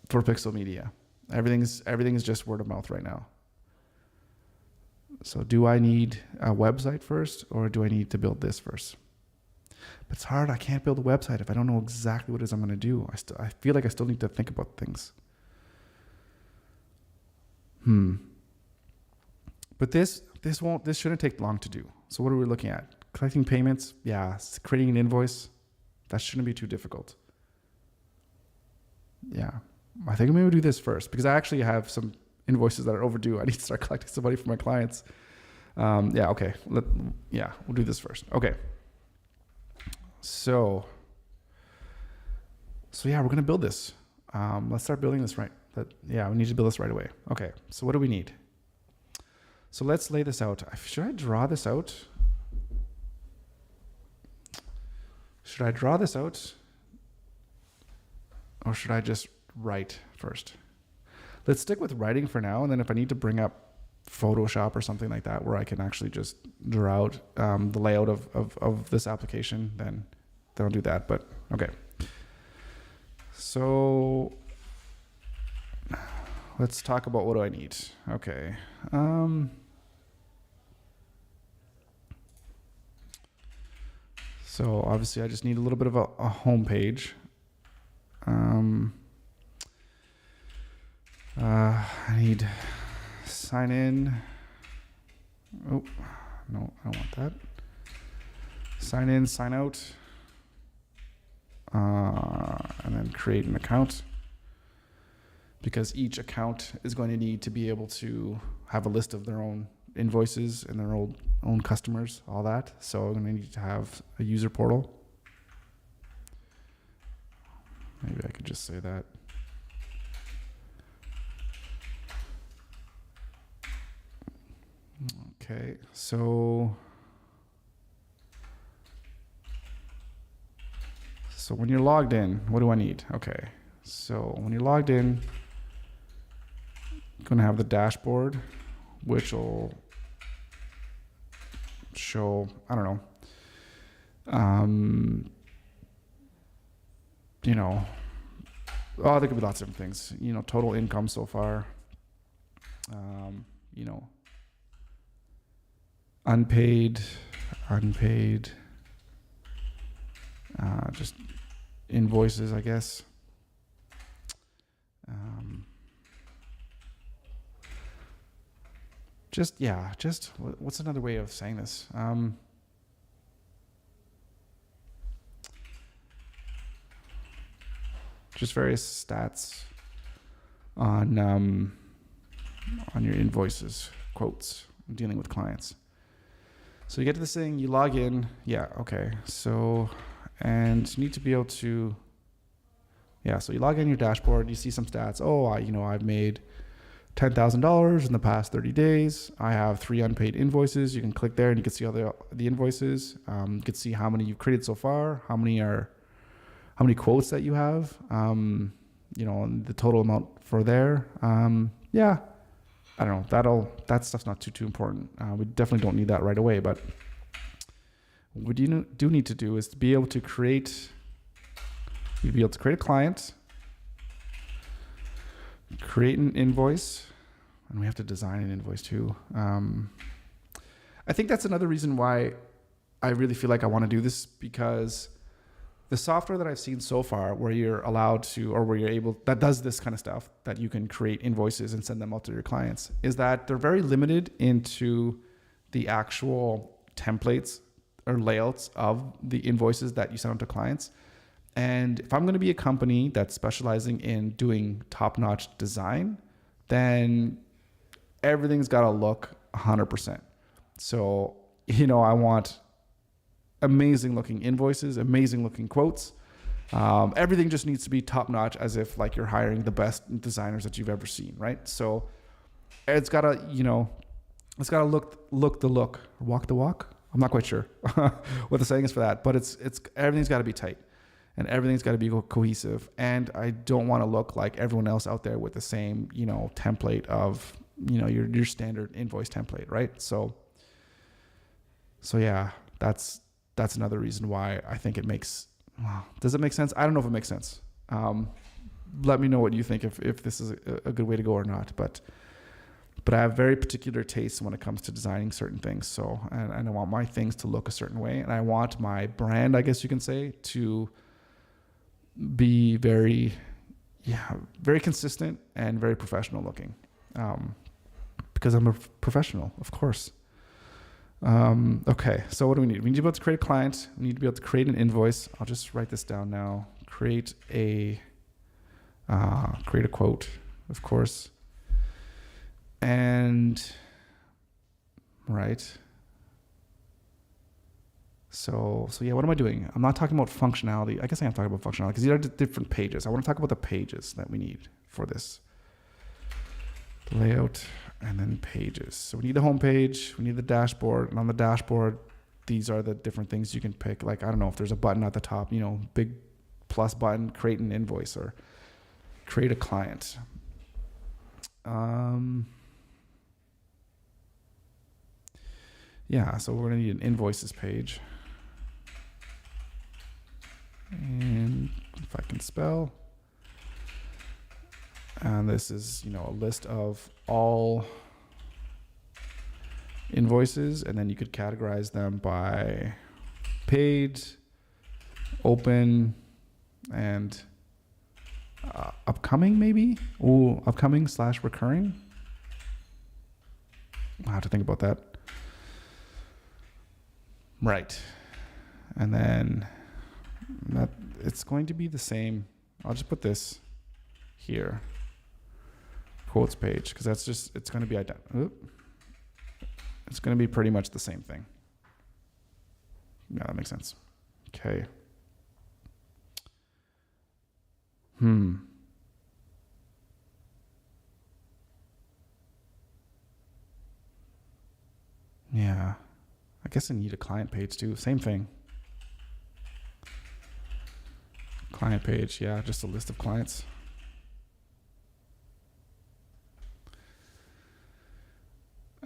Pixel Media. Everything is just word of mouth right now. So do I need a website first, or do I need to build this first? But it's hard. I can't build a website if I don't know exactly what it is I'm going to do. I feel like I still need to think about things. But this shouldn't take long to do. So what are we looking at? Collecting payments? Yeah. Creating an invoice? That shouldn't be too difficult. Yeah. I think I'm going to do this first because I actually have some invoices that are overdue. I need to start collecting some money from my clients. Okay. We'll do this first. Okay. So we're going to build this. Let's start building this right. We need to build this right away. Okay. So what do we need? So let's lay this out. Should I draw this out? Or should I just write first? Let's stick with writing for now. And then if I need to bring up Photoshop or something like that, where I can actually just draw out the layout of this application, then I'll do that. But okay. So let's talk about what do I need. Okay. So obviously I just need a little bit of a home page. I need sign in. Oh, no, I don't want that. Sign in, sign out. And then create an account. Because each account is going to need to be able to have a list of their own invoices and their own customers, all that. So I'm going to need to have a user portal. Maybe I could just say that. Okay, so when you're logged in, what do I need? Okay, so when you're logged in, I'm going to have the dashboard, which will show, I don't know, there could be lots of different things, total income so far, unpaid, just invoices, I guess. What's another way of saying this? Just various stats on your invoices, quotes, dealing with clients. So you get to this thing, you log in. Yeah, okay. So, and you need to be able to, yeah, so you log in your dashboard, you see some stats. Oh, I've made $10,000 in the past 30 days. I have 3 unpaid invoices. You can click there and you can see all the invoices. You can see how many you've created so far, how many quotes that you have, and the total amount for there. Yeah, I don't know. That stuff's not too important. We definitely don't need that right away. But what you do need to do is to be able to create. You'd be able to create a client, create an invoice, and we have to design an invoice too. I think that's another reason why I really feel like I want to do this, because the software that I've seen so far where you're allowed to, or where you're able, that does this kind of stuff, that you can create invoices and send them out to your clients, is that they're very limited into the actual templates or layouts of the invoices that you send out to clients. And if I'm going to be a company that's specializing in doing top-notch design, then everything's got to look 100%. So, I want amazing looking invoices, amazing looking quotes. Everything just needs to be top-notch, as if like you're hiring the best designers that you've ever seen, right? So it's got to, it's got to look the look, walk the walk. I'm not quite sure what the saying is for that, but it's everything's got to be tight. And everything's got to be cohesive. And I don't want to look like everyone else out there with the same, template of, your standard invoice template, right? So yeah, that's another reason why I think it makes. Does it make sense? I don't know if it makes sense. Let me know what you think, if this is a good way to go or not. But I have very particular tastes when it comes to designing certain things. So, and I want my things to look a certain way, and I want my brand, I guess you can say, to be very consistent and very professional looking, because I'm a professional, of course. Okay, so what do we need? We need to be able to create a client. We need to be able to create an invoice. I'll just write this down now. Create a quote, of course. And right. So yeah, what am I doing? I'm not talking about functionality. I guess I am talking about functionality, because these are different pages. I want to talk about the pages that we need for this. Layout and then pages. So we need the home page, we need the dashboard, and on the dashboard, these are the different things you can pick. Like, I don't know, if there's a button at the top, big plus button, create an invoice or create a client. Yeah, so we're going to need an invoices page. And if I can spell. And this is, a list of all invoices, and then you could categorize them by paid, open, and upcoming, maybe? Ooh, upcoming / recurring. I'll have to think about that. Right. And then it's going to be the same. I'll just put this here. Quotes page, because it's going to be it's going to be pretty much the same thing. Yeah, that makes sense. Okay. Yeah. I guess I need a client page too. Same thing. Client page, yeah, just a list of clients.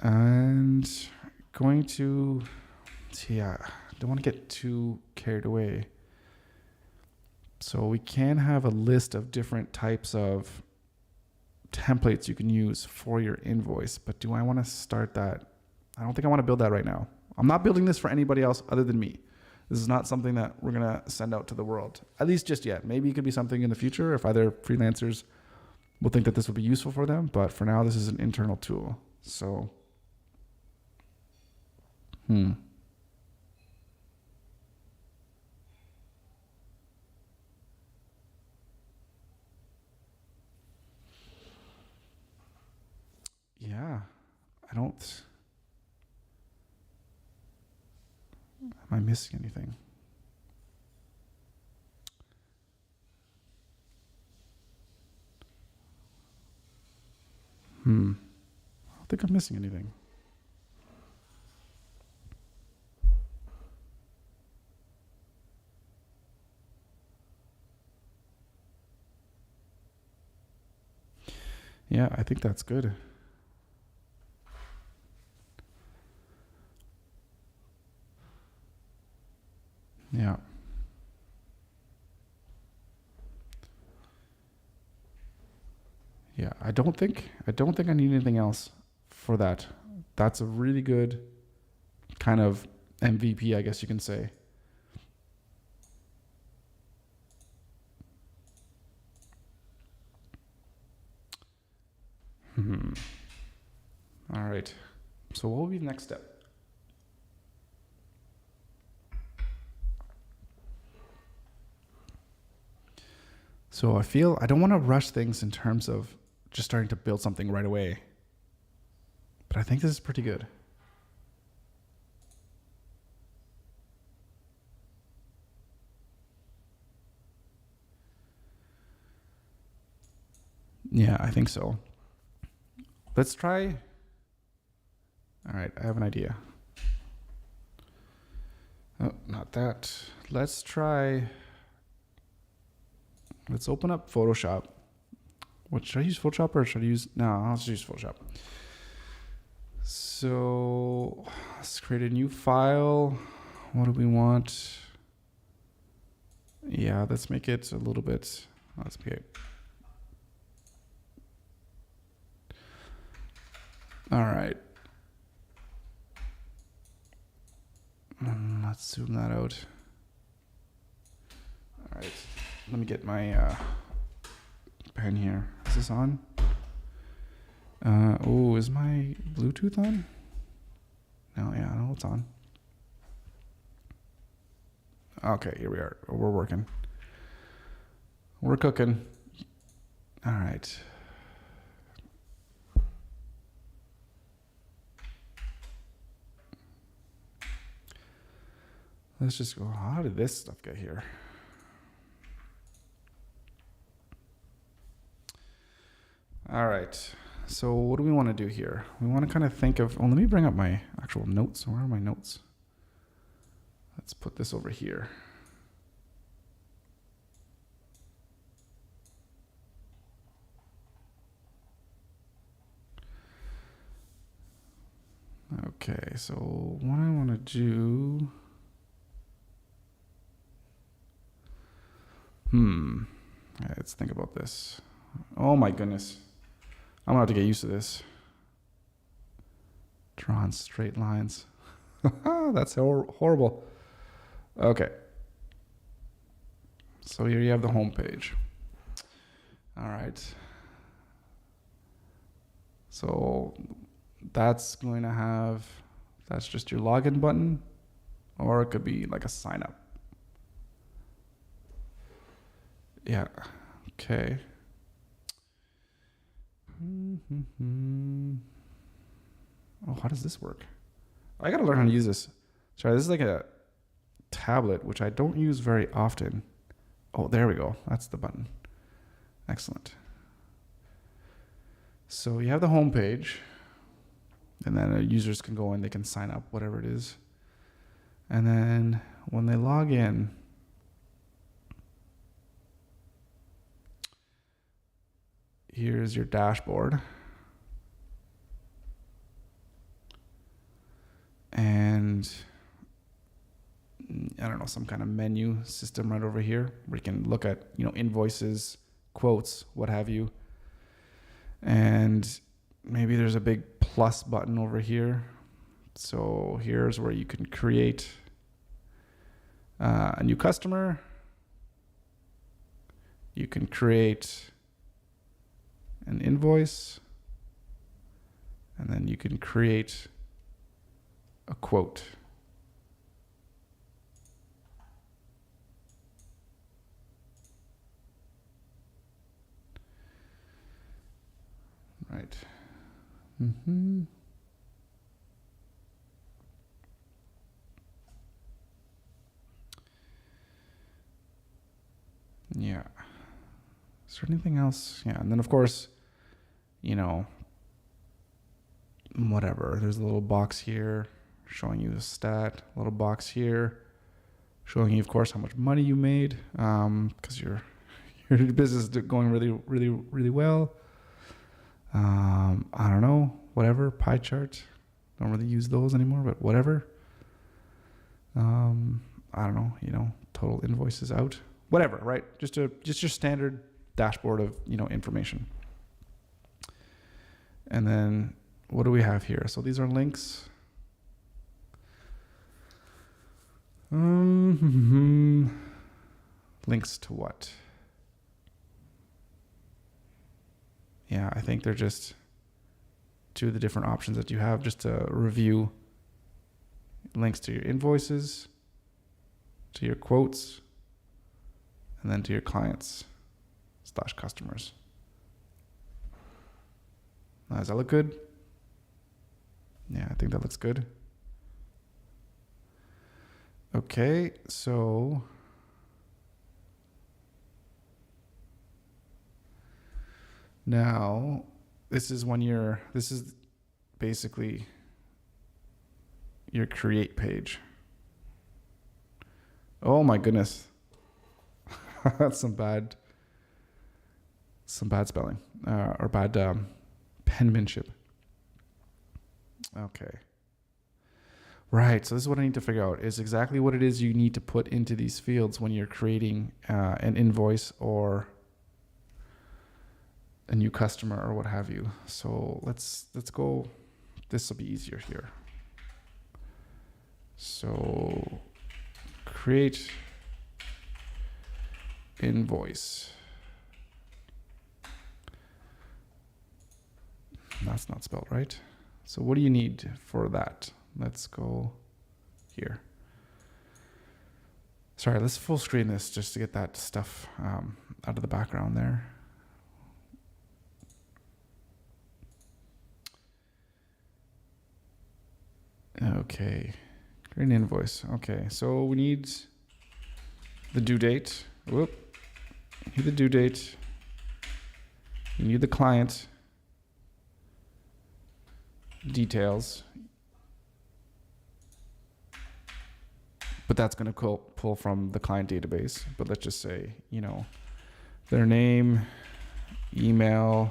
And going to, I don't want to get too carried away. So we can have a list of different types of templates you can use for your invoice, but do I want to start that? I don't think I want to build that right now. I'm not building this for anybody else other than me. This is not something that we're going to send out to the world, at least just yet. Maybe it could be something in the future if other freelancers will think that this will be useful for them. But for now, this is an internal tool. So, yeah, I don't. Am I missing anything? I don't think I'm missing anything. Yeah, I think that's good. Yeah. Yeah, I don't think I need anything else for that. That's a really good kind of MVP, I guess you can say. All right. So what will be the next step? So I feel I don't want to rush things in terms of just starting to build something right away. But I think this is pretty good. Yeah, I think so. Let's try. All right, I have an idea. Oh, not that. Let's try. Let's open up Photoshop. What should I use, Photoshop, or should I use? No, I'll just use Photoshop. So let's create a new file. What do we want? Yeah, let's make it a little bit. Let's make it. All right. Let's zoom that out. All right. Let me get my pen here. Is this on? Oh, is my Bluetooth on? No, yeah, no, it's on. Okay, here we are. We're working. We're cooking. All right. Let's just go. How did this stuff get here? All right. So what do we want to do here? We want to kind of think of, well, let me bring up my actual notes. Where are my notes? Let's put this over here. Okay, so what I want to do. Let's think about this. Oh my goodness. I'm gonna have to get used to this. Drawn straight lines. That's horrible. Okay. So here you have the home page. All right. So that's going to have, that's just your login button, or it could be like a sign up. Yeah. Okay. Oh, how does this work? I gotta learn how to use this. Sorry, this is like a tablet, which I don't use very often. Oh, there we go. That's the button. Excellent. So you have the home page, and then users can go in, they can sign up, whatever it is. And then when they log in, here's your dashboard. And I don't know, some kind of menu system right over here where you can look at, invoices, quotes, what have you. And maybe there's a big plus button over here. So here's where you can create a new customer. You can create an invoice, and then you can create a quote. Right. Is there anything else? Yeah. And then of course, whatever. There's a little box here showing you the stat, a little box here showing you, of course, how much money you made, because your business is going really, really, really well. I don't know, whatever, pie chart. Don't really use those anymore, but whatever. I don't know, total invoices out, whatever, right? Just your standard dashboard of, information. And then what do we have here? So these are links. Links to what? Yeah, I think they're just two of the different options that you have just to review. Links to your invoices, to your quotes, and then to your clients / customers. Does that look good? Yeah, I think that looks good. Okay, so now this is basically your create page. Oh my goodness. That's some bad spelling, or bad penmanship. Okay. Right. So this is what I need to figure out, is exactly what it is you need to put into these fields when you're creating an invoice or a new customer or what have you. So let's go. This will be easier here. So create invoice. That's not spelled right. So what do you need for that? Let's go here. Sorry, let's full screen this just to get that stuff out of the background there. Okay, create an invoice. Okay, so we need the due date. Whoop. You need the due date. You need the client details. But that's going to pull from the client database. But let's just say, their name, email,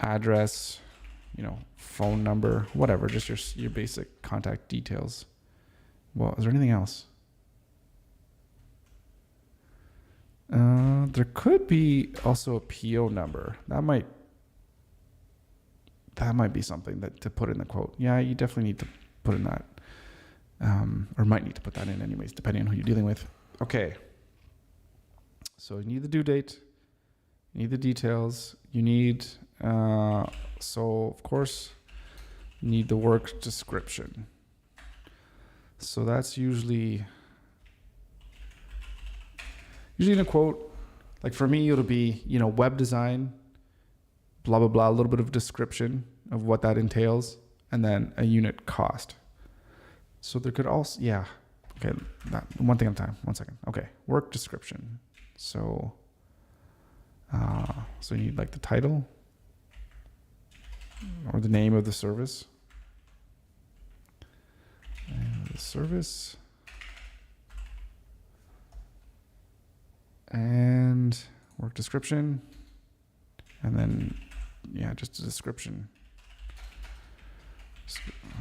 address, phone number, whatever, just your basic contact details. Well, is there anything else? There could be also a PO number. That might be something that to put in the quote. Yeah, you definitely need to put in that. Or might need to put that in anyways, depending on who you're dealing with. Okay. So you need the due date. You need the details. You need, so of course, you need the work description. So that's usually in a quote. Like for me, it'll be, web design, blah, blah, blah, a little bit of description of what that entails, and then a unit cost. So there could also, okay, one thing at a time, 1 second. Okay, work description. So you need like the title or the name of the service. And the service. And work description. And then, just a description.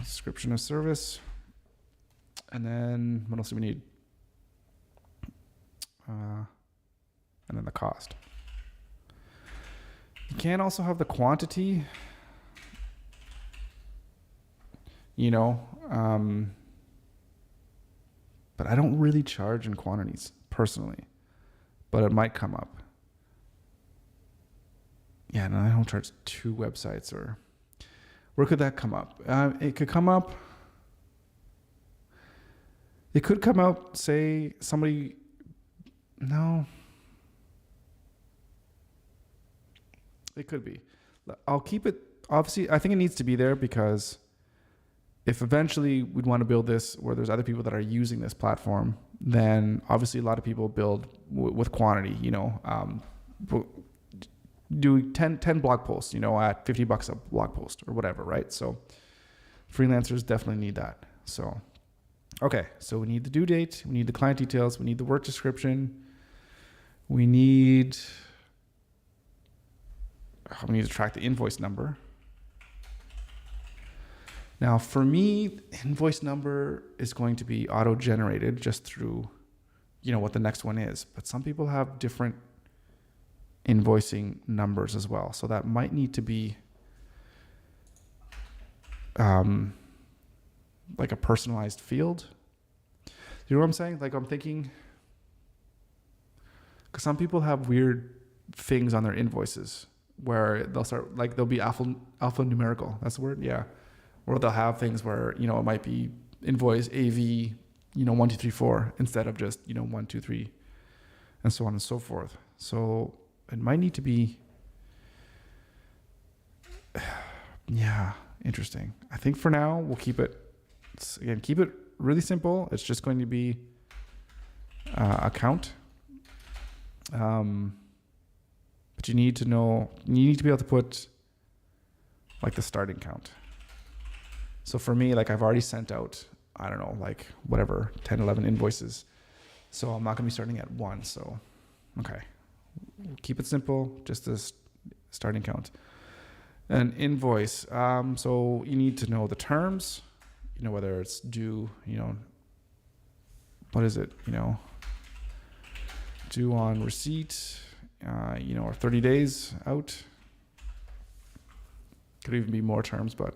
Description of service. And then what else do we need? And then the cost. You can also have the quantity, but I don't really charge in quantities personally, but it might come up. Yeah, no, I don't charge 2 websites, or where could that come up? It could come up. It could come out, say somebody, no. It could be. I'll keep it, obviously, I think it needs to be there because if eventually we'd want to build this where there's other people that are using this platform, then obviously a lot of people build with quantity, do 10 blog posts, at $50 a blog post or whatever, right? So freelancers definitely need that. So, okay, so we need the due date, we need the client details, we need the work description, we need to track the invoice number. Now, for me, invoice number is going to be auto-generated just through, what the next one is. But some people have different invoicing numbers as well. So that might need to be like a personalized field. You know what I'm saying? Like I'm thinking, because some people have weird things on their invoices where they'll be alphanumerical. That's the word? Yeah. Or they'll have things where, it might be invoice AV, 1, 2, 3, 4 instead of just, 1, 2, 3 and so on and so forth. So it might need to be, yeah, interesting. I think for now we'll keep it really simple. It's just going to be account. But you need to be able to put like the starting count. So for me, like I've already sent out, I don't know, like whatever, 10, 11 invoices. So I'm not going to be starting at 1. So, okay. Keep it simple, just this starting count. An invoice. So you need to know the terms, whether it's due, what is it, due on receipt, or 30 days out. Could even be more terms, but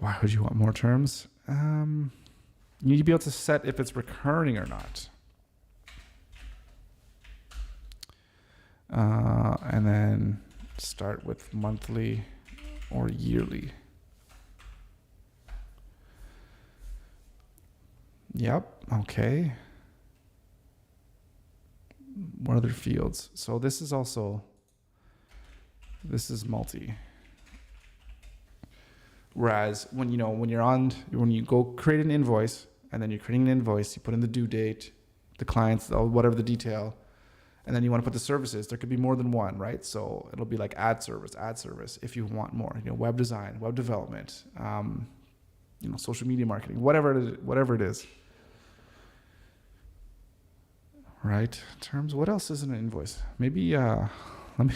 why would you want more terms? You need to be able to set if it's recurring or not. And then start with monthly or yearly. Yep. Okay. What other fields? So this is multi. Whereas when you go create an invoice and then you're creating an invoice, you put in the due date, the clients, whatever the detail, and then you want to put the services. There could be more than one, right? So it'll be like ad service if you want more, web design, web development, social media marketing, whatever it is. Right? Terms. What else is in an invoice? Maybe let me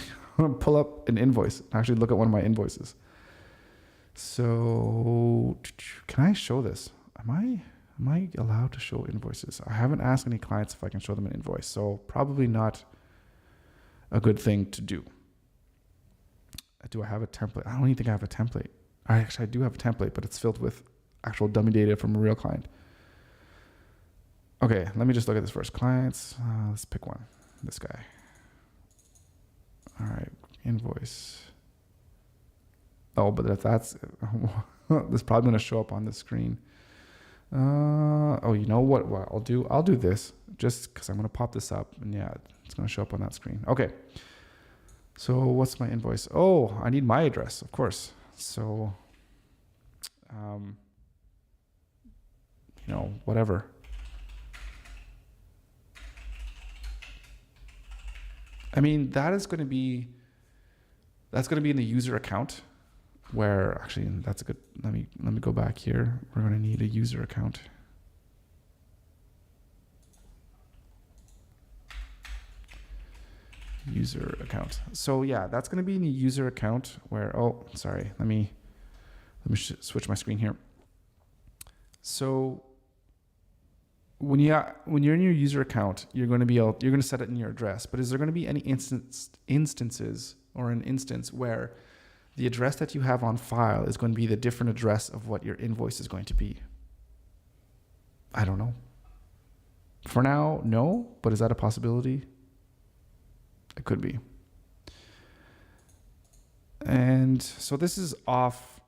pull up an invoice and actually look at one of my invoices. So can I show this? Am I allowed to show invoices? I haven't asked any clients if I can show them an invoice, so probably not a good thing to do. Do I have a template? I don't even think I have a template. I do have a template, but it's filled with actual dummy data from a real client. Okay, let me just look at this first. Clients, let's pick one. This guy. All right, invoice. Oh, but that's that's probably going to show up on the screen. You know what? Well, I'll do this just because I'm going to pop this up, and yeah, it's going to show up on that screen. Okay. So what's my invoice? Oh, I need my address, of course. So, whatever. I mean, that's going to be in the user account. Where actually that's a good. Let me go back here. We're going to need a user account. User account. So yeah, that's going to be in the user account. Where let me switch my screen here. So when you're in your user account, you're going to set it in your address. But is there going to be any instances or an instance where the address that you have on file is going to be the different address of what your invoice is going to be? I don't know. For now, no, but is that a possibility? It could be. And so this is off.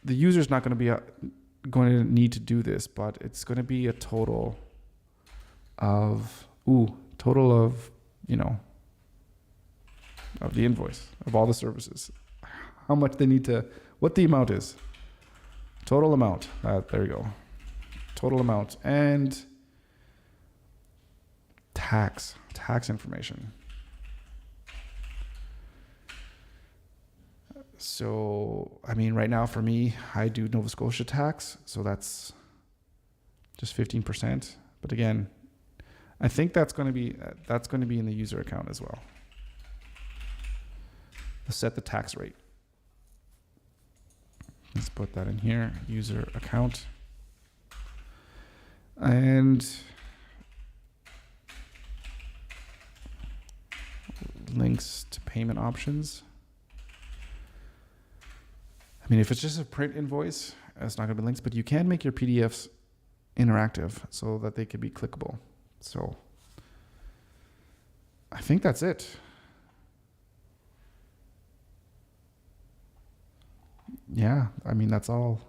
The user's not going to need to do this, but it's going to be a total of of the invoice, of all the services. How much they need to, what the amount is. Total amount. There you go. Total amount and tax information. So, I mean, right now for me, I do Nova Scotia tax, so that's just 15%. But again, I think that's going to be in the user account as well. Let's set the tax rate. Let's put that in here, user account. And links to payment options. I mean, if it's just a print invoice, it's not going to be links, but you can make your PDFs interactive so that they could be clickable. So I think that's it. Yeah, I mean, that's all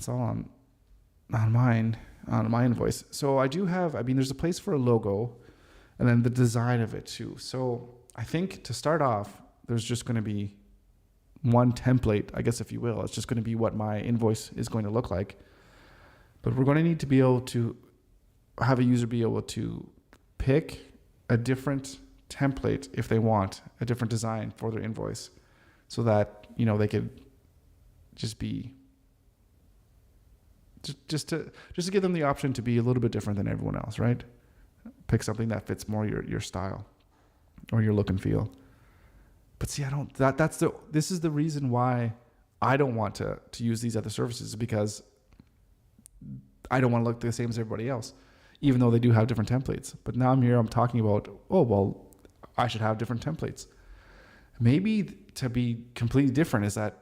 on my invoice. So I do have, I mean, there's a place for a logo and then the design of it too. So I think to start off, there's just going to be one template, I guess, if you will. It's just going to be what my invoice is going to look like. But we're going to need to be able to have a user be able to pick a different template if they want a different design for their invoice, so that, you know, they could just be just to give them the option to be a little bit different than everyone else, right? Pick something that fits more your style or your look and feel. But see, this is the reason why I don't want to use these other services, because I don't want to look the same as everybody else, even though they do have different templates. But now I'm talking about, oh, well, I should have different templates. Maybe to be completely different is that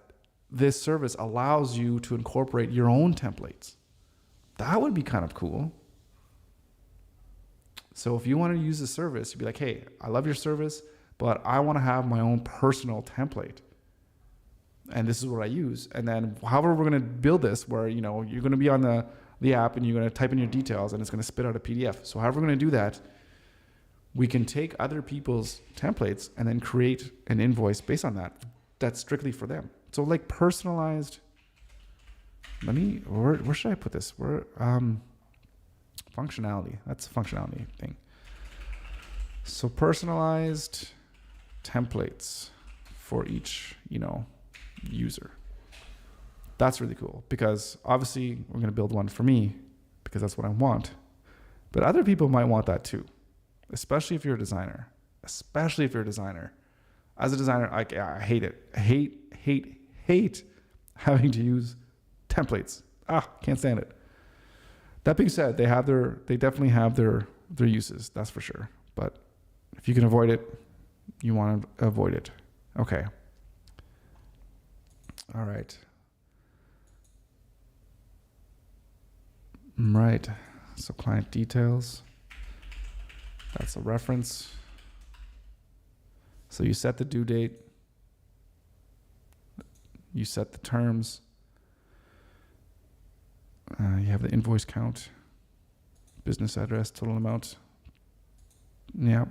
this service allows you to incorporate your own templates. That would be kind of cool. So if you want to use the service, you'd be like, hey, I love your service, but I want to have my own personal template. And this is what I use. And then however we're going to build this, where, you know, you're going to be on the app and you're going to type in your details and it's going to spit out a PDF. So however we're going to do that, we can take other people's templates and then create an invoice based on that. That's strictly for them. So like personalized, where should I put this? Functionality. That's a functionality thing. So personalized templates for each, you know, user. That's really cool, because obviously we're going to build one for me because that's what I want. But other people might want that too, especially if you're a designer. As a designer, I hate it. I hate having to use templates. Can't stand it. That being said, they definitely have their uses, that's for sure. But if you can avoid it, you want to avoid it. Okay. All right. Right. So client details. That's a reference. So you set the due date. You set the terms. You have the invoice count, business address, total amount. Yeah.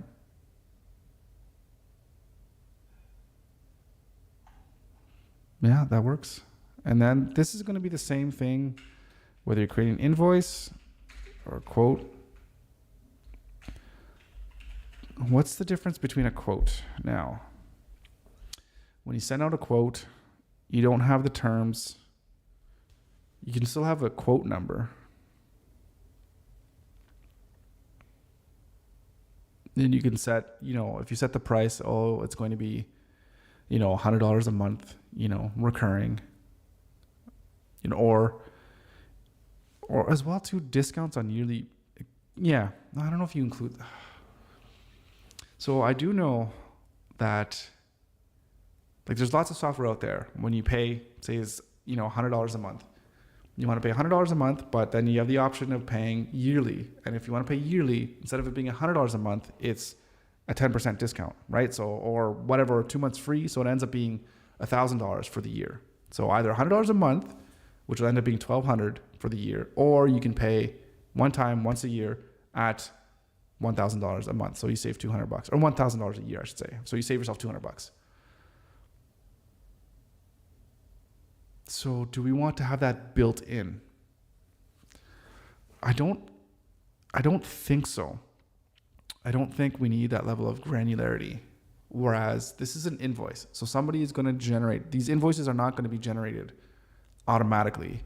Yeah, that works. And then this is going to be the same thing, whether you're creating an invoice or a quote. What's the difference between a quote now? When you send out a quote, you don't have the terms. You can still have a quote number. Then you can set, you know, if you set the price, it's going to be, you know, $100 a month, you know, recurring, you know, or as well too, discounts on yearly. Yeah. I don't know if you include. So I do know that, like, there's lots of software out there. When you pay, say, is, you know, $100 a month. You want to pay $100 a month, but then you have the option of paying yearly. And if you want to pay yearly, instead of it being $100 a month, it's a 10% discount, right? So, or whatever, 2 months free. So it ends up being $1,000 for the year. So either $100 a month, which will end up being $1,200 for the year, or you can pay one time, once a year at $1,000 a month. So you save $200, or $1,000 a year, I should say. So you save yourself $200. So do we want to have that built in? I don't think so. I don't think we need that level of granularity. Whereas this is an invoice. So somebody is going to generate, these invoices are not going to be generated automatically,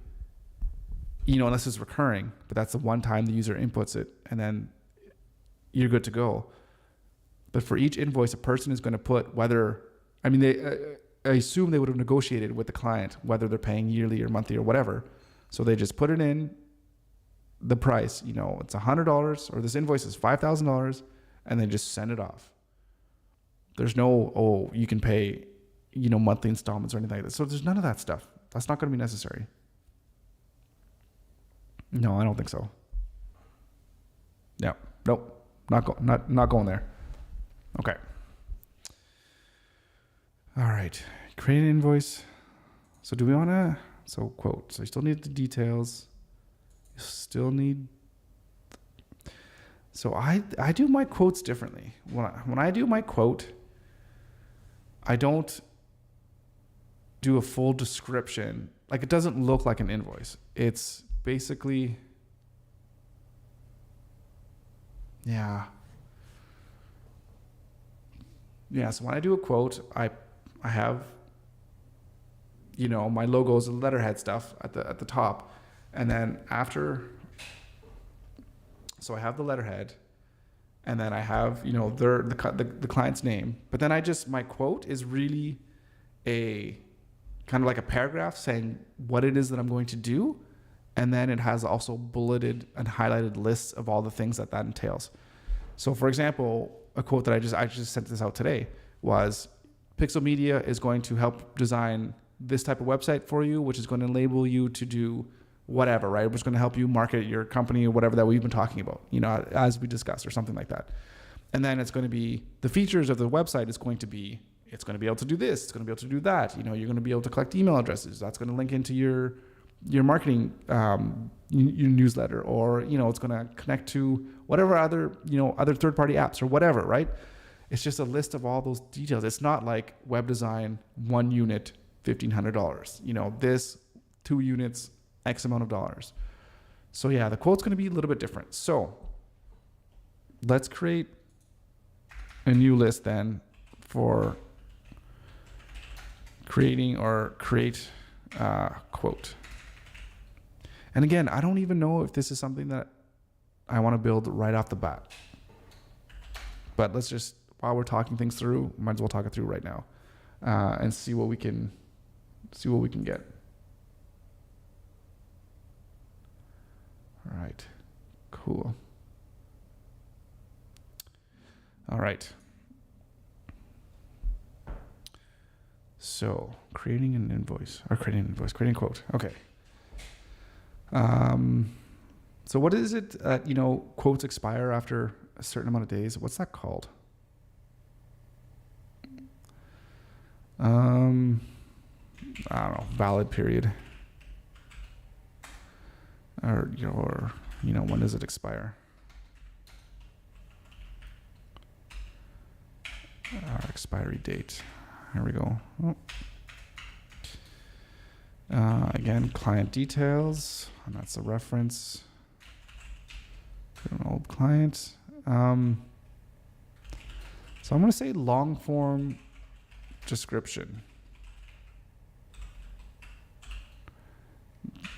unless it's recurring, but that's the one time the user inputs it and then you're good to go. But for each invoice, a person is going to put I assume they would have negotiated with the client, whether they're paying yearly or monthly or whatever. So they just put it in the price, it's $100 or this invoice is $5,000 and then just send it off. There's no, you can pay, monthly installments or anything like that. So there's none of that stuff. That's not going to be necessary. No, I don't think so. Yeah. Nope. Not going there. Okay. All right. Create an invoice. So do we want to, quote. So you still need the details. You still need, so I do my quotes differently. When I do my quote, I don't do a full description. Like, it doesn't look like an invoice. It's basically, yeah. So when I do a quote, I have, my logos and letterhead stuff at the top. And then so I have the letterhead, and then I have, the client's name. But then my quote is really a kind of like a paragraph saying what it is that I'm going to do. And then it has also bulleted and highlighted lists of all the things that entails. So for example, a quote that I just sent this out today was, Pixel Media is going to help design this type of website for you, which is going to enable you to do whatever, right? Which is going to help you market your company or whatever that we've been talking about, as we discussed, or something like that. And then it's going to be, the features of the website is going to be, it's going to be able to do this, it's going to be able to do that. You're going to be able to collect email addresses. That's going to link into your marketing, your newsletter, or, it's going to connect to whatever other third-party apps or whatever, right? It's just a list of all those details. It's not like web design, 1 unit, $1,500. This 2 units, X amount of dollars. So yeah, the quote's going to be a little bit different. So let's create a new list then for create quote. And again, I don't even know if this is something that I want to build right off the bat. But let's just, while we're talking things through, might as well talk it through right now, and see what we can get. All right, cool. All right. So creating a quote. Okay. So what is it that, quotes expire after a certain amount of days? What's that called? I don't know, valid period. Or when does it expire? Expiry date. Here we go. Again, client details, and that's a reference to an old client. So I'm going to say long form description,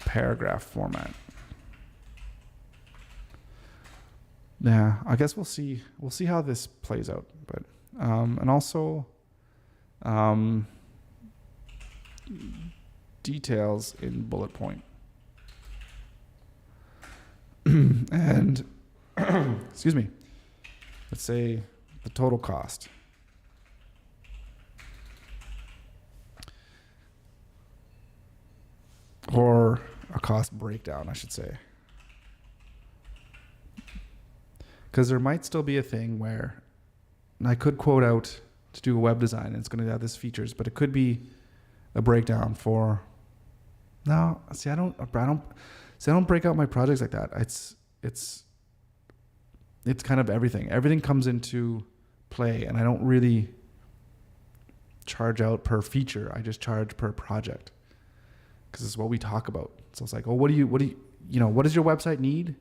paragraph format. Yeah, I guess we'll see how this plays out, but and also details in bullet point. And excuse me, let's say the total cost. Or a cost breakdown, I should say. Because there might still be a thing where I could quote out to do a web design and it's going to have this features, but it could be a breakdown for. No, see, I don't break out my projects like that. It's kind of everything. Everything comes into play, and I don't really charge out per feature. I just charge per project. because it's what we talk about. So it's like, oh, what does your website need?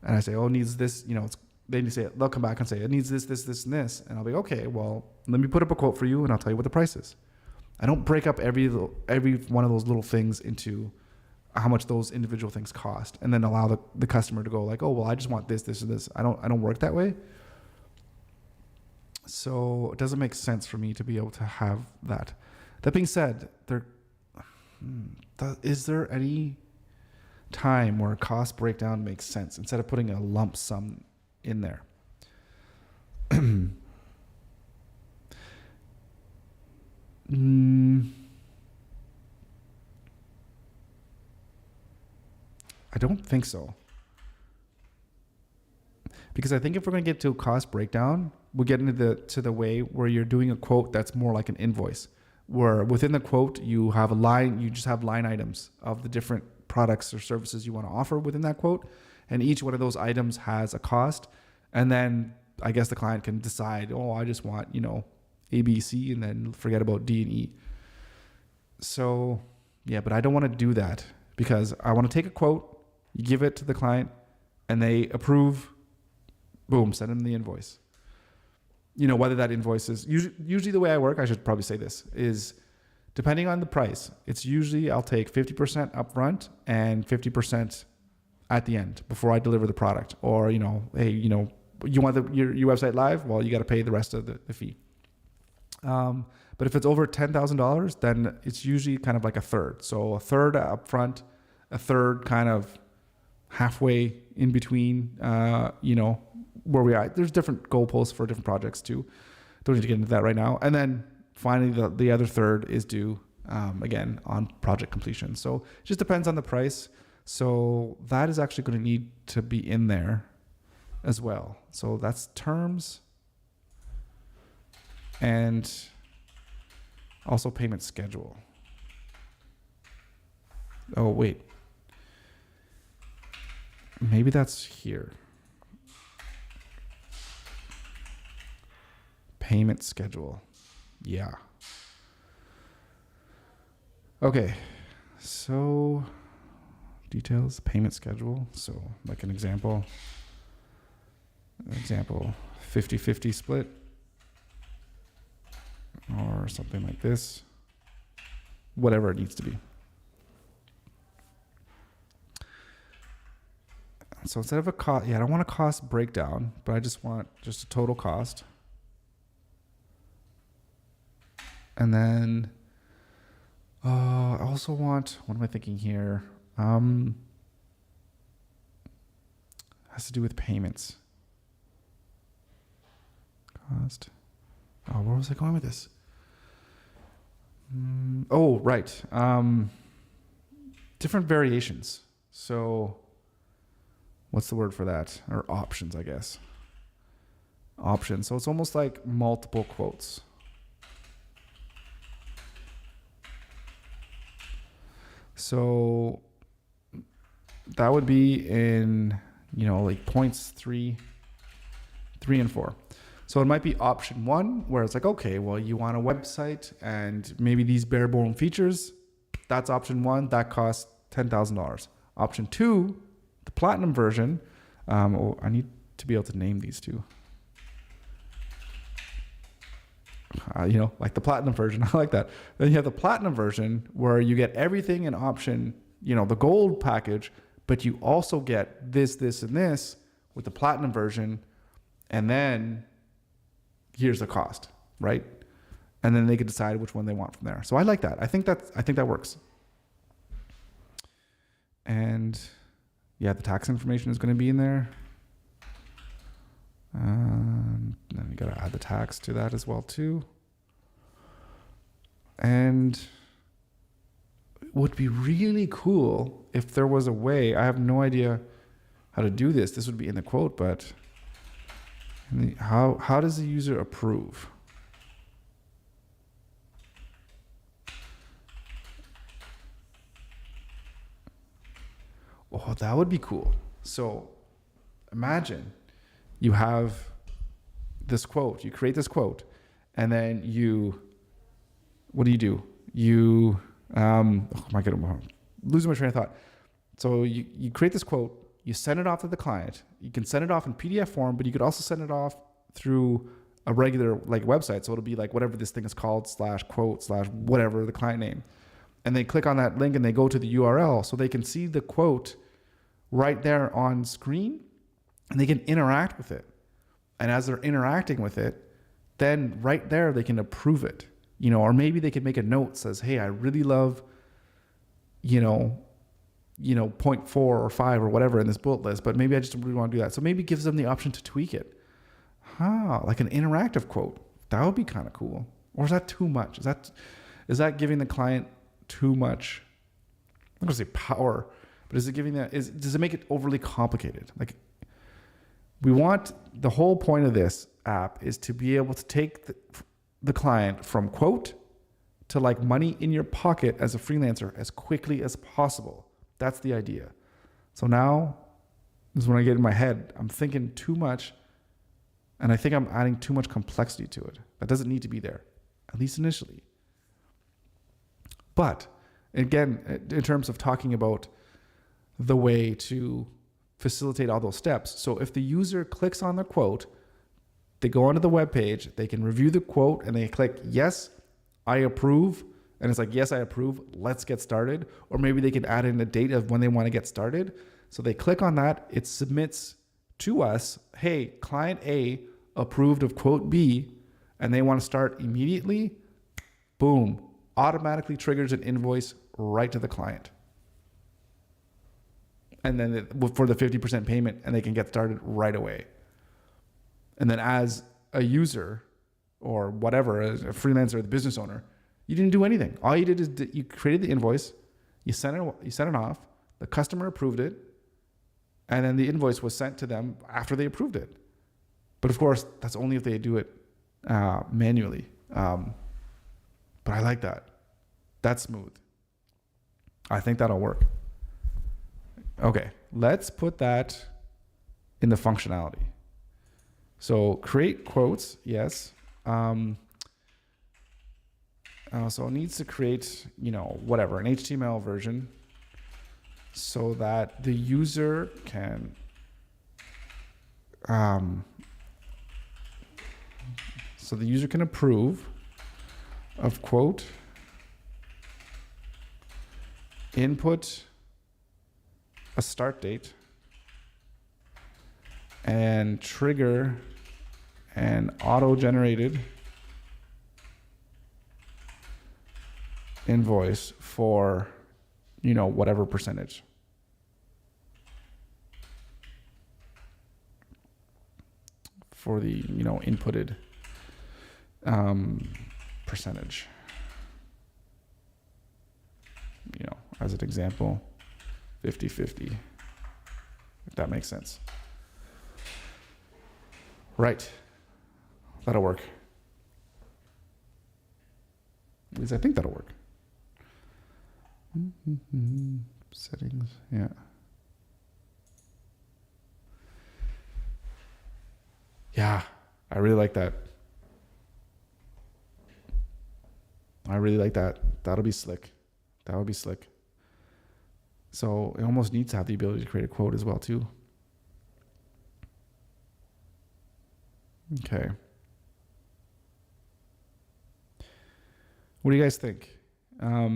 And I say, oh, it needs this, then they'll come back and say, it needs this, this, this, and this. And I'll be, okay, well, let me put up a quote for you and I'll tell you what the price is. I don't break up every one of those little things into how much those individual things cost and then allow the customer to go like, oh, well, I just want this, this, and this. I don't work that way. So it doesn't make sense for me to be able to have that. That being said, is there any time where a cost breakdown makes sense instead of putting a lump sum in there? I don't think so. Because I think if we're going to get to a cost breakdown, we'll get into the way where you're doing a quote that's more like an invoice, where within the quote you have you just have line items of the different products or services you want to offer within that quote, and each one of those items has a cost, and then I guess the client can decide, oh, I just want A, B, C, and then forget about D and E. So yeah, but I don't want to do that because I want to take a quote, you give it to the client, and they approve. Boom, send them the invoice. Whether that invoice is usually the way I work, I should probably say this, is depending on the price, it's usually I'll take 50% upfront and 50% at the end before I deliver the product. Or, hey, you want your website live? Well, you got to pay the rest of the fee. But if it's over $10,000, then it's usually kind of like a third. So a third upfront, a third kind of halfway in between, where we are. There's different goalposts for different projects too. Don't need to get into that right now. And then finally, the other third is due, again, on project completion. So it just depends on the price. So that is actually going to need to be in there as well. So that's terms and also payment schedule. Oh, wait. Maybe that's here. Payment schedule. Yeah. Okay. So details, payment schedule. So like an example 50-50 split or something like this. Whatever it needs to be. So instead of a cost, I don't want a cost breakdown, but I just want just a total cost. And then I also want, what am I thinking here? Has to do with payments. Cost. Oh, where was I going with this? Oh, right. Different variations. So what's the word for that? Or options, I guess. Options. So it's almost like multiple quotes. So that would be in, like points 3, 3, and 4. So it might be option 1 where it's like, okay, well, you want a website and maybe these bare bone features. That's option 1. That costs $10,000. Option 2, the platinum version. I need to be able to name these two. Like the platinum version. I like that. Then you have the platinum version where you get everything in option, the gold package, but you also get this, this, and this with the platinum version. And then here's the cost, right? And then they can decide which one they want from there. So I like that. I think that works. And yeah, the tax information is going to be in there. And then you got to add the tax to that as well too. And it would be really cool if there was a way, I have no idea how to do this. This would be in the quote, but how does the user approve? Oh, that would be cool. So imagine you have this quote, you create this quote, and then what do? You Oh my God, I'm losing my train of thought. So you create this quote, you send it off to the client. You can send it off in PDF form, but you could also send it off through a regular like website. So it'll be like whatever this thing is called /quote/ whatever the client name. And they click on that link and they go to the URL so they can see the quote right there on screen and they can interact with it. And as they're interacting with it, then right there they can approve it, or maybe they can make a note that says, hey, I really love, point 4 or 5 or whatever in this bullet list, but maybe I just don't really want to do that. So maybe it gives them the option to tweak it. Like an interactive quote. That would be kind of cool. Or is that too much? Is that giving the client too much? I'm going to say power, but is it giving does it make it overly complicated? Like, we want, the whole point of this app is to be able to take the client from quote to like money in your pocket as a freelancer as quickly as possible. That's the idea. So now, this is when I get in my head, I'm thinking too much, and I think I'm adding too much complexity to it. That doesn't need to be there, at least initially. But again, in terms of talking about the way to facilitate all those steps. So if the user clicks on the quote, they go onto the web page, they can review the quote and they click, yes, I approve. And it's like, yes, I approve. Let's get started. Or maybe they can add in a date of when they want to get started. So they click on that. It submits to us, hey, client A approved of quote B, and they want to start immediately. Boom. Automatically triggers an invoice right to the client. And then for the 50% payment, and they can get started right away. And then as a user or whatever, as a freelancer or the business owner, you didn't do anything. All you did is you created the invoice, you sent it off, the customer approved it, and then the invoice was sent to them after they approved it. But of course, that's only if they do it manually. But I like that. That's smooth. I think that'll work. Okay, let's put that in the functionality. So create quotes, yes. So it needs to create, whatever, an HTML version so that the user can, approve of quote, input a start date, and trigger an auto-generated invoice for, whatever percentage. For the, inputted percentage. As an example, 50-50, if that makes sense. Right. That'll work. At least I think that'll work. Settings, yeah. Yeah, I really like that. That'll be slick. That would be slick. So it almost needs to have the ability to create a quote as well, too. Okay. What do you guys think? Let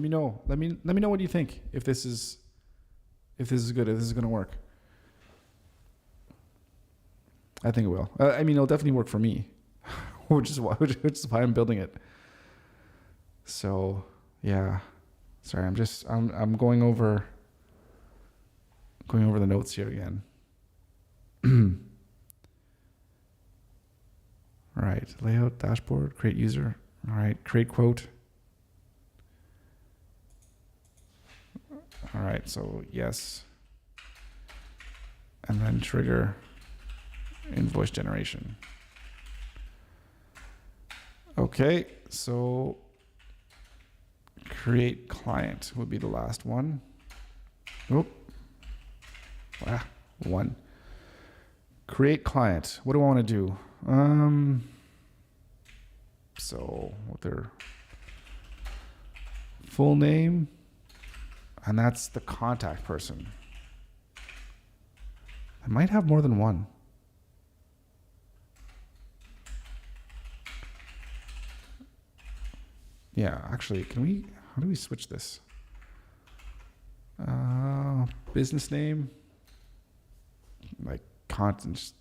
me know. Let me know what you think. If this is good. If this is going to work. I think it will. It'll definitely work for me, which is why I'm building it. So, yeah. Sorry, I'm going over the notes here again. All right, layout, dashboard, create user. All right, create quote. All right, so yes. And then trigger invoice generation. Okay, so create client would be the last one. One. Create client. What do I want to do? So what they're full name, and that's the contact person. I might have more than one. Yeah, actually, how do we switch this? Business name, like content.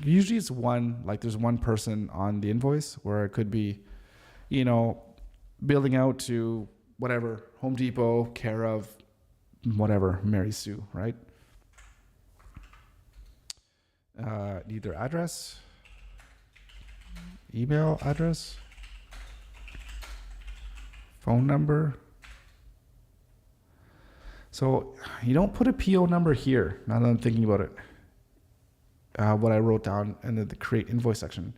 Usually it's one, like there's one person on the invoice, where it could be, building out to whatever, Home Depot, care of whatever, Mary Sue, right? Need their address, email address, phone number. So you don't put a PO number here, now that I'm thinking about it. What I wrote down in the create invoice section,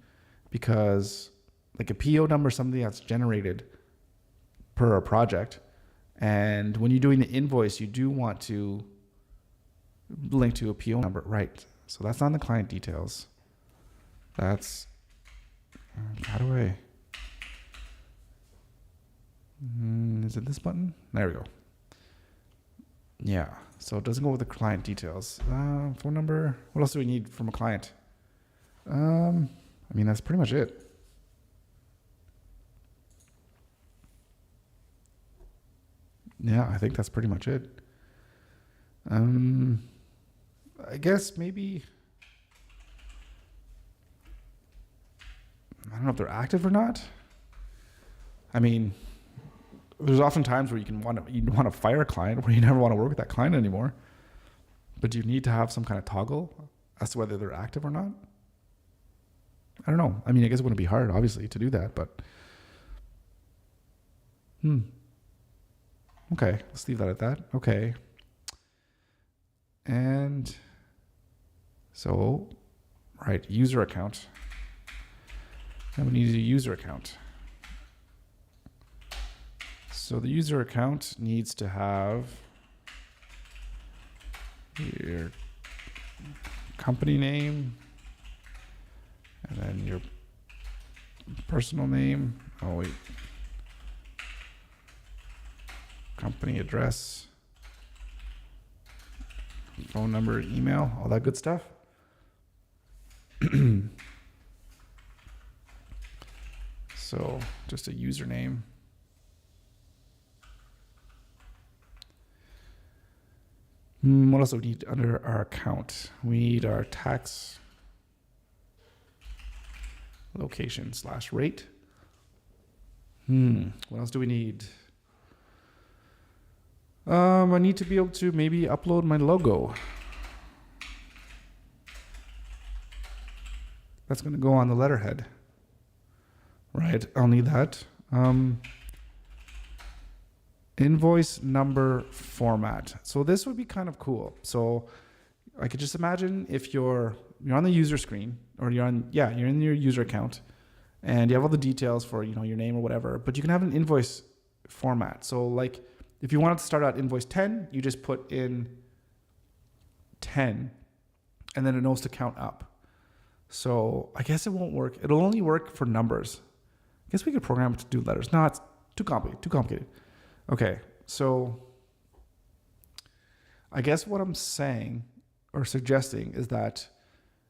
because like a PO number is something that's generated per a project. And when you're doing the invoice, you do want to link to a PO number, right? So that's on the client details. That's, how do I, is it this button? There we go. Yeah, so it doesn't go with the client details. Phone number. What else do we need from a client? That's pretty much it. Yeah, I think that's pretty much it. I guess maybe, I don't know if they're active or not. There's often times where you want to fire a client, where you never want to work with that client anymore. But do you need to have some kind of toggle as to whether they're active or not? I don't know. I guess it wouldn't be hard, obviously, to do that, but okay, let's leave that at that. Okay. And so, right, user account. And we need a user account. So the user account needs to have your company name, and then your personal name. Oh wait. Company address, phone number, email, all that good stuff. So just a username. What else do we need under our account? We need our tax location / rate. What else do we need? I need to be able to maybe upload my logo. That's going to go on the letterhead. Right, I'll need that. Invoice number format. So this would be kind of cool. So I could just imagine if you're on the user screen, or you're in your user account, and you have all the details for your name or whatever, but you can have an invoice format. So like if you wanted to start out invoice 10, you just put in 10, and then it knows to count up. So I guess it won't work. It'll only work for numbers. I guess we could program it to do letters. No, it's too complicated. Okay, so I guess what I'm saying or suggesting is that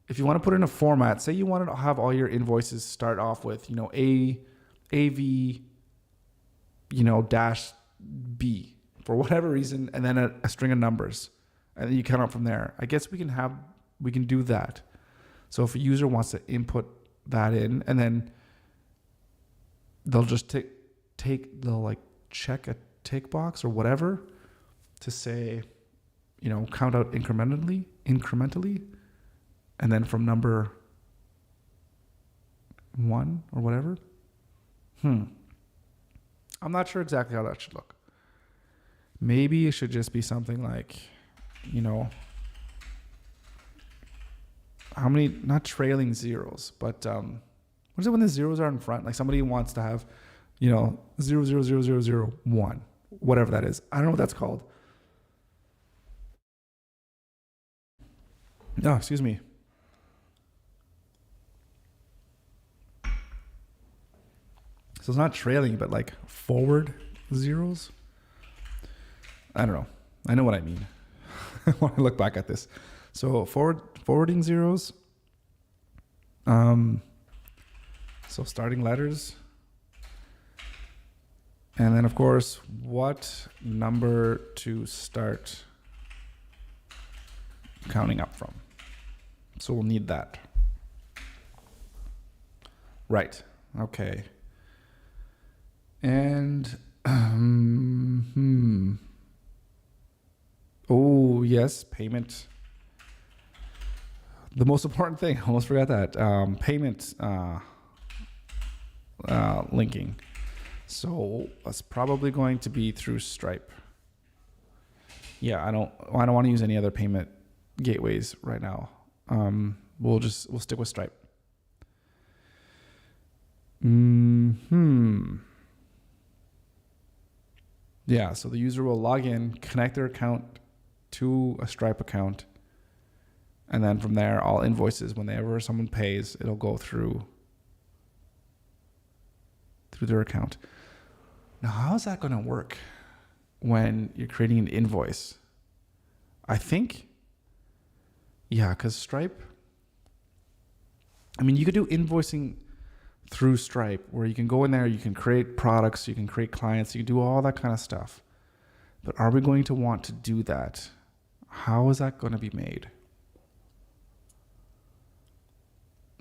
if you want to put in a format, say you wanted to have all your invoices start off with, AV, dash B for whatever reason, and then a string of numbers, and then you count up from there. I guess we can do that. So if a user wants to input that in, and then they'll just they'll check a tick box or whatever to say, count out incrementally, and then from number 1 or whatever. I'm not sure exactly how that should look. Maybe it should just be something like, how many, not trailing zeros, but what is it when the zeros are in front? Like somebody wants to have, 0.00001, whatever that is. I don't know what that's called. No, excuse me. So it's not trailing, but like forward zeros. I don't know. I know what I mean when I look back at this. So forwarding zeros. So starting letters. And then of course, what number to start counting up from. So we'll need that. Right. Okay. And oh yes, payment. The most important thing, I almost forgot that. Payment linking. So that's probably going to be through Stripe. Yeah, I don't want to use any other payment gateways right now. We'll stick with Stripe. Yeah, so the user will log in, connect their account to a Stripe account, and then from there, all invoices, whenever someone pays, it'll go through their account. Now, how is that going to work when you're creating an invoice? I think, yeah, because Stripe, I mean, you could do invoicing through Stripe where you can go in there, you can create products, you can create clients, you can do all that kind of stuff. But are we going to want to do that? How is that going to be made?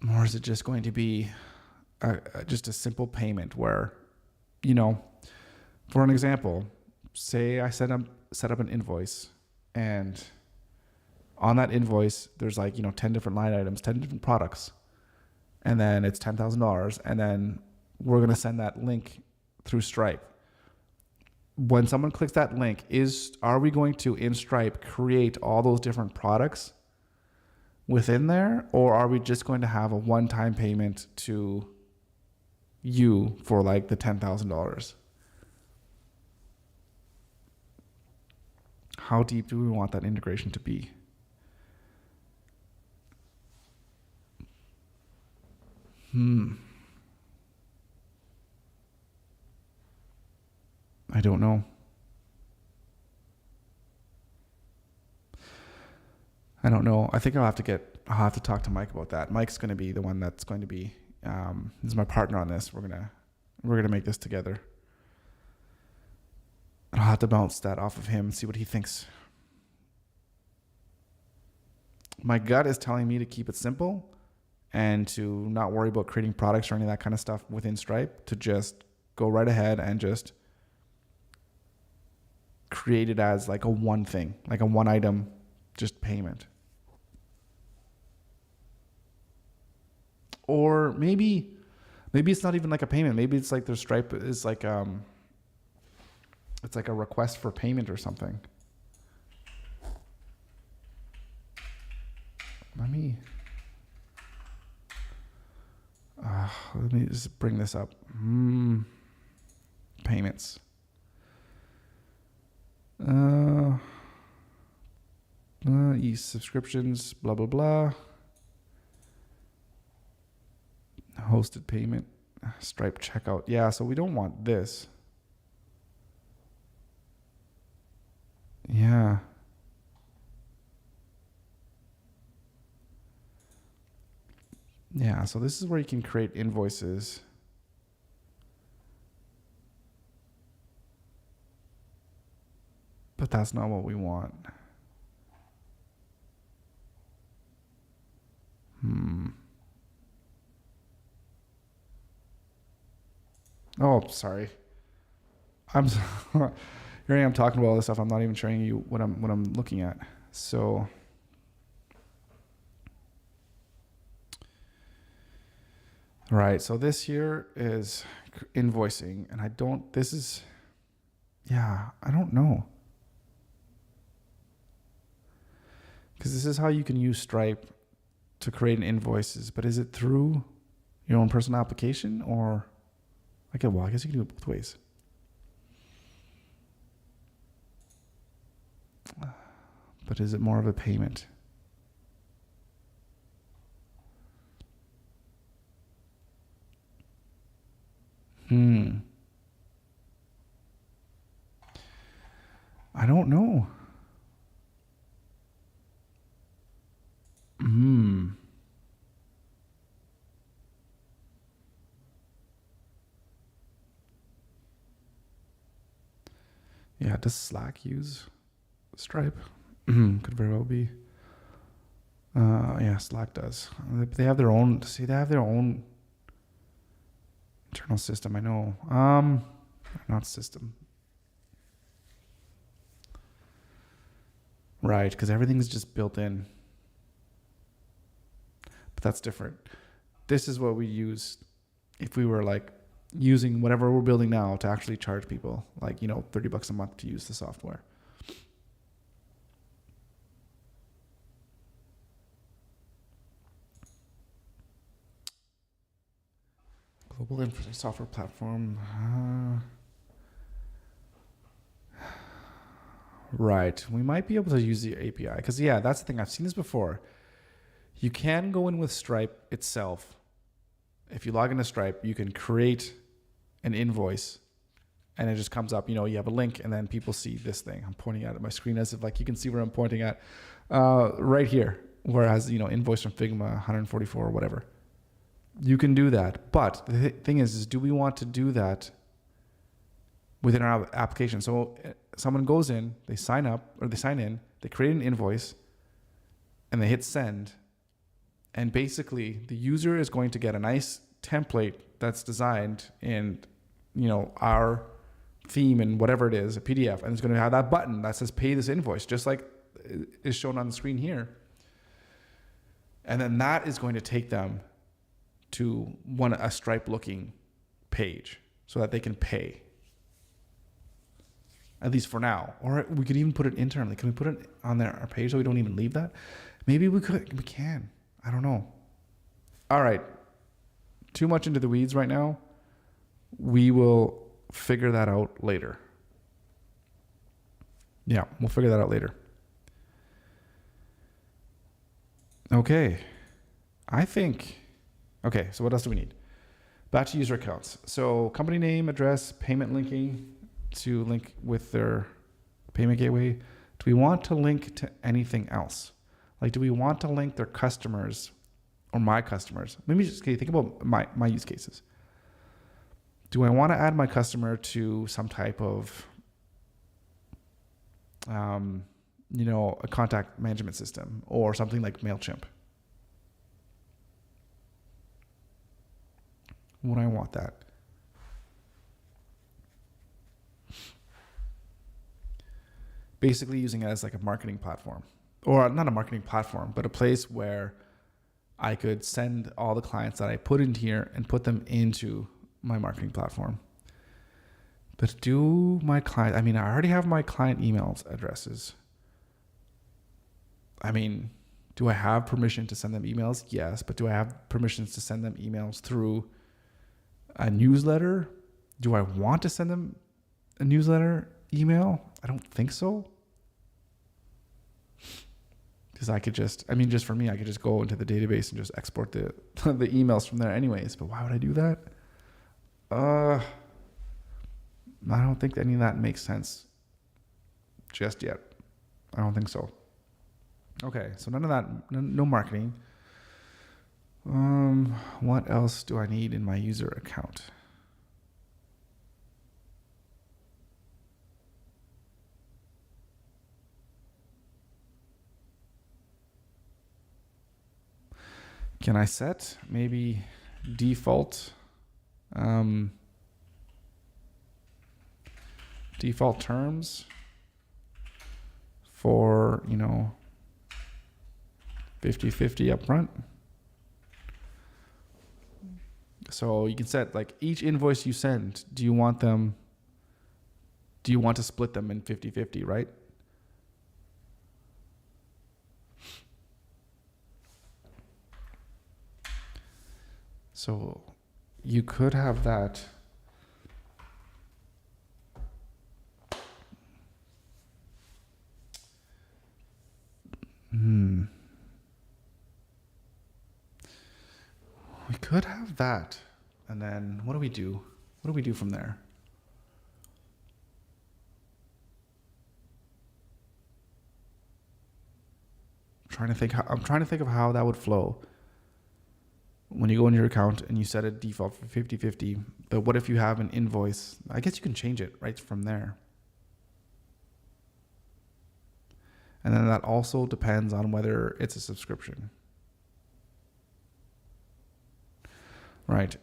Or is it just going to be just a simple payment where, you know, for an example, say I set up an invoice, and on that invoice, there's like, 10 different line items, 10 different products, and then it's $10,000, and then we're going to send that link through Stripe. When someone clicks that link, are we going to, in Stripe, create all those different products within there, or are we just going to have a one-time payment to you for like the $10,000? How deep do we want that integration to be? I don't know. I think I'll have to talk to Mike about that. Mike's going to be the one that's going to be, he's my partner on this. We're going to make this together. And I'll have to bounce that off of him and see what he thinks. My gut is telling me to keep it simple and to not worry about creating products or any of that kind of stuff within Stripe, to just go right ahead and just create it as like a one thing, like a one item, just payment. Or maybe it's not even like a payment. Maybe it's like their Stripe is like, it's like a request for payment or something. Let me just bring this up. Payments. E-subscriptions, blah, blah, blah. Hosted payment, Stripe checkout. Yeah, so we don't want this. Yeah. Yeah, so this is where you can create invoices. But that's not what we want. Oh, sorry. Here I am talking about all this stuff. I'm not even showing you what I'm looking at. So right, so this here is invoicing, and I don't know. Because this is how you can use Stripe to create an invoices, but is it through your own personal application, or I guess you can do it both ways. But is it more of a payment? I don't know. Yeah, does Slack use Stripe? Could very well be. Yeah, Slack does. They have their own. See, they have their own internal system. I know. Not system. Right, because everything's just built in. But that's different. This is what we use if we were like using whatever we're building now to actually charge people, like, $30 a month to use the software. Global infrastructure software platform. Right. We might be able to use the API because, yeah, that's the thing. I've seen this before. You can go in with Stripe itself. If you log into Stripe, you can create an invoice and it just comes up, you have a link and then people see this thing. I'm pointing at my screen as if like you can see where I'm pointing at right here. Whereas, invoice from Figma, 144 or whatever. You can do that. But the thing is do we want to do that within our application? So someone goes in, they sign up or they sign in, they create an invoice and they hit send. And basically the user is going to get a nice template that's designed in, our theme and whatever it is, a PDF, and it's going to have that button that says pay this invoice, just like is shown on the screen here. And then that is going to take them to a Stripe looking page so that they can pay. At least for now. Or we could even put it internally. Can we put it on our page so we don't even leave that? Maybe we could. We can. I don't know. All right. Too much into the weeds right now. We will figure that out later. Yeah, we'll figure that out later. Okay. Okay, so what else do we need? Back to user accounts. So company name, address, payment linking to link with their payment gateway. Do we want to link to anything else? Like, do we want to link their customers or my customers? Maybe just think about my use cases. Do I want to add my customer to some type of, a contact management system or something like MailChimp? Would I want that? Basically using it as like a marketing platform. Or not a marketing platform, but a place where I could send all the clients that I put in here and put them into my marketing platform. But do my client, I already have my client emails addresses. Do I have permission to send them emails? Yes, but do I have permissions to send them emails through a newsletter? Do I want to send them a newsletter email? I don't think so. Because I could just for me, I could just go into the database and just export the emails from there anyways. But why would I do that? I don't think any of that makes sense just yet. I don't think so. Okay, so none of that, no marketing. What else do I need in my user account? Can I set maybe default terms for 50-50 upfront? So you can set like each invoice you send, do you want to split them in 50-50, right? So you could have that. We could have that. And then what do we do? What do we do from there? I'm trying to think of how that would flow when you go in your account and you set a default for 50/50. But what if you have an invoice? I guess you can change it right from there. And then that also depends on whether it's a subscription. Right.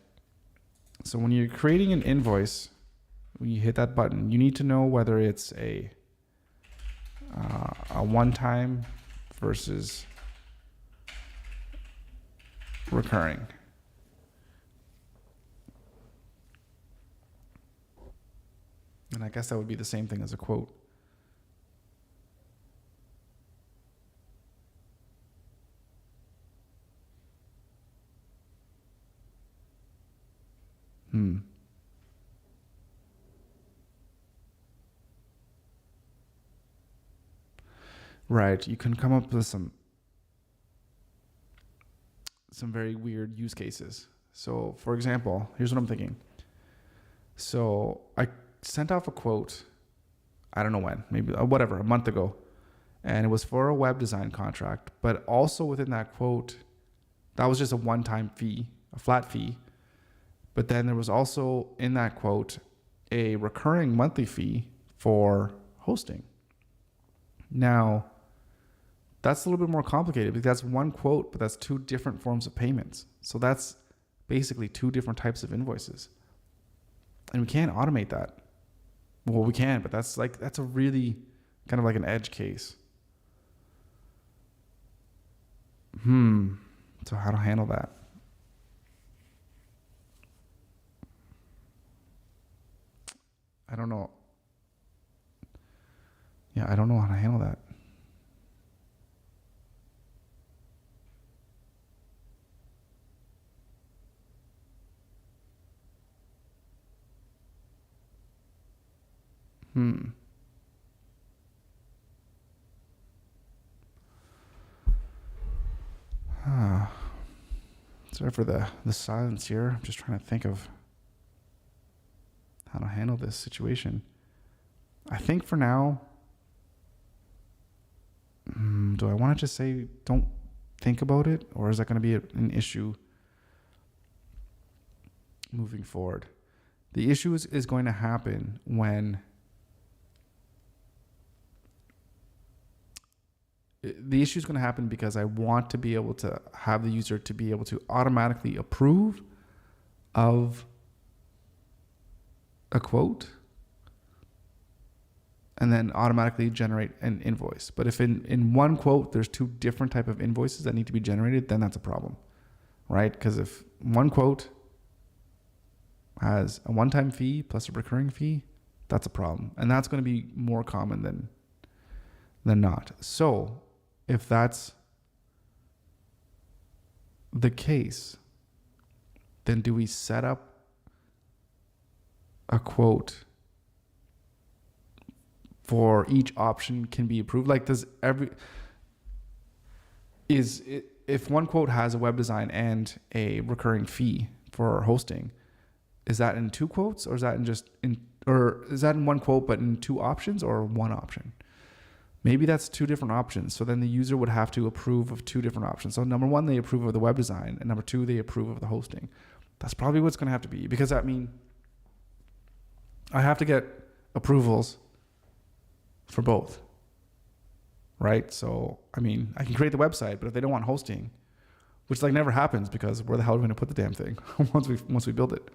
So when you're creating an invoice, when you hit that button, you need to know whether it's a one-time versus recurring. And I guess that would be the same thing as a quote. Right. You can come up with some very weird use cases. So, for example, here's what I'm thinking. So, I sent off a quote, I don't know when, maybe a month ago, and it was for a web design contract, but also within that quote, that was just a one-time fee, a flat fee. But then there was also in that quote a recurring monthly fee for hosting. Now, that's a little bit more complicated because that's one quote, but that's two different forms of payments. So that's basically two different types of invoices. And we can't automate that. Well, we can, but that's a really kind of like an edge case. So how to handle that? I don't know. Yeah, I don't know how to handle that. Sorry for the silence here. I'm just trying to think of how to handle this situation. I think for now, do I want to just say don't think about it, or is that going to be an issue moving forward? The issue is going to happen when the issue is going to happen because I want to be able to have the user to be able to automatically approve of a quote and then automatically generate an invoice. But if in one quote, there's two different type of invoices that need to be generated, then that's a problem, right? Because if one quote has a one-time fee plus a recurring fee, that's a problem. And that's going to be more common than not. So if that's the case, then do we set up a quote for each option can be approved? Like if one quote has a web design and a recurring fee for hosting, is that in two quotes, or is that in one quote but in two options, or one option? Maybe that's two different options. So then the user would have to approve of two different options. So number one, they approve of the web design, and number two, they approve of the hosting. That's probably what's going to have to be, because I have to get approvals for both, right? So, I can create the website, but if they don't want hosting, which never happens, because where the hell are we going to put the damn thing once we build it?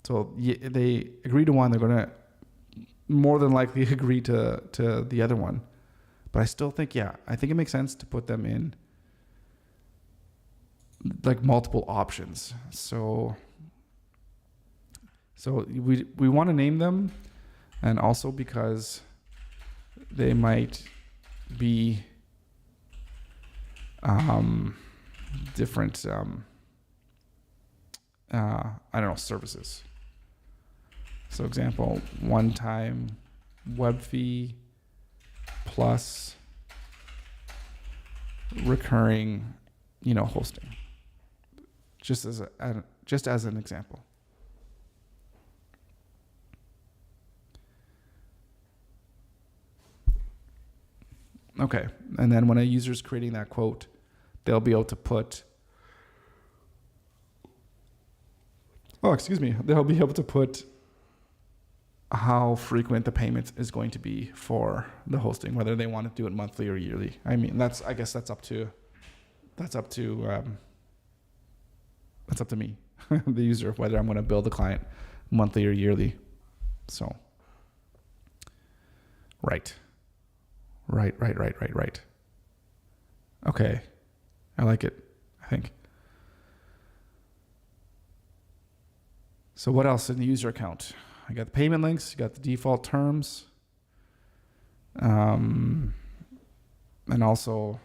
So they agree to one, they're going to more than likely agree to the other one. But I still think, I think it makes sense to put them in multiple options. So we want to name them, and also because they might be different services. So example, one-time web fee plus recurring, hosting. Just as an example. Okay. And then when a user's creating that quote, they'll be able to put, they'll be able to put how frequent the payment is going to be for the hosting, whether they want to do it monthly or yearly. I mean, I guess that's up to me, the user, whether I'm going to bill the client monthly or yearly. So, right. Okay. I like it, I think. So what else in the user account? I got the payment links, you got the default terms, and also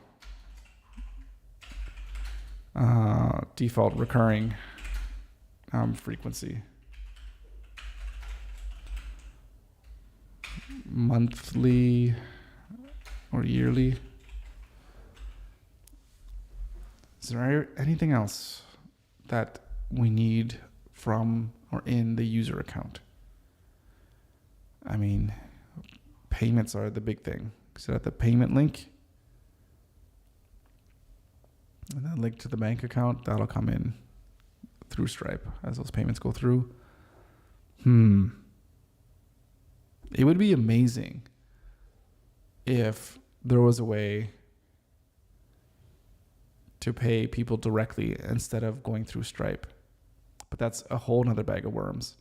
default recurring frequency. Monthly or yearly. Is there anything else that we need from or in the user account? I mean, payments are the big thing. So at the payment link, and then link to the bank account, that'll come in through Stripe as those payments go through. It would be amazing if there was a way to pay people directly instead of going through Stripe. But that's a whole nother bag of worms.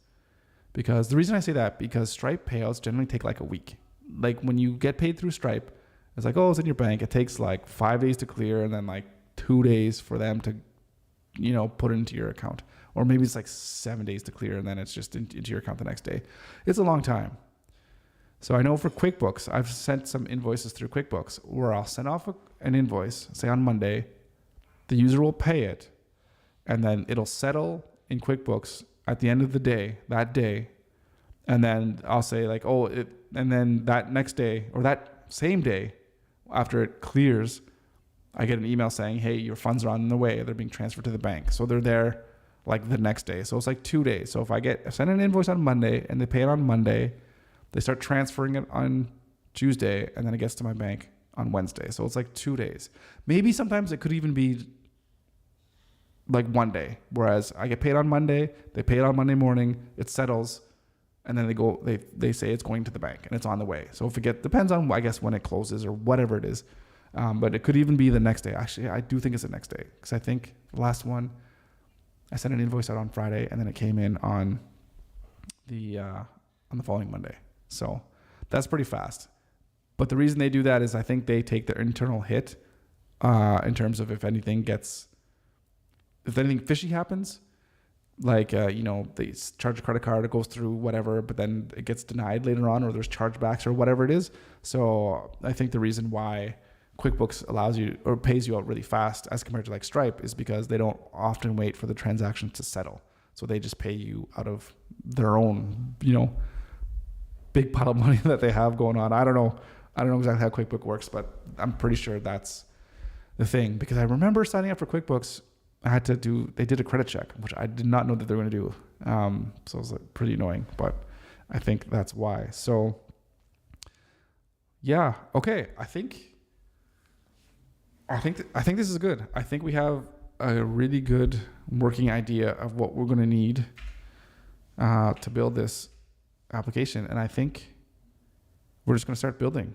Because the reason I say that, because Stripe payouts generally take like a week. Like when you get paid through Stripe, it's like, oh, it's in your bank. It takes like 5 days to clear and then like 2 days for them to, put it into your account. Or maybe it's like 7 days to clear and then it's just into your account the next day. It's a long time. So I know for QuickBooks, I've sent some invoices through QuickBooks where I'll send off an invoice, say on Monday, the user will pay it, and then it'll settle in QuickBooks at the end of the day, that day, and then I'll say like, and then that next day or that same day after it clears, I get an email saying, hey, your funds are on the way. They're being transferred to the bank. So they're there like the next day. So it's like 2 days. So if I send an invoice on Monday and they pay it on Monday, they start transferring it on Tuesday, and then it gets to my bank on Wednesday. So it's like 2 days. Maybe sometimes it could even be like 1 day. Whereas I get paid on Monday, they pay it on Monday morning, it settles, and then they say it's going to the bank and it's on the way. So if it depends on, I guess, when it closes or whatever it is. But it could even be the next day. Actually, I do think it's the next day, because I think the last one, I sent an invoice out on Friday and then it came in on the following Monday. So that's pretty fast. But the reason they do that is I think they take their internal hit in terms of if anything fishy happens, like, they charge a credit card, it goes through whatever, but then it gets denied later on, or there's chargebacks or whatever it is. So I think the reason why QuickBooks allows you or pays you out really fast as compared to like Stripe is because they don't often wait for the transaction to settle. So they just pay you out of their own, big pile of money that they have going on. I don't know exactly how QuickBooks works, but I'm pretty sure that's the thing, because I remember signing up for QuickBooks. They did a credit check, which I did not know that they were going to do. So it was like pretty annoying, but I think that's why. So yeah. Okay. I think this is good. I think we have a really good working idea of what we're going to need to build this application, and I think we're just going to start building.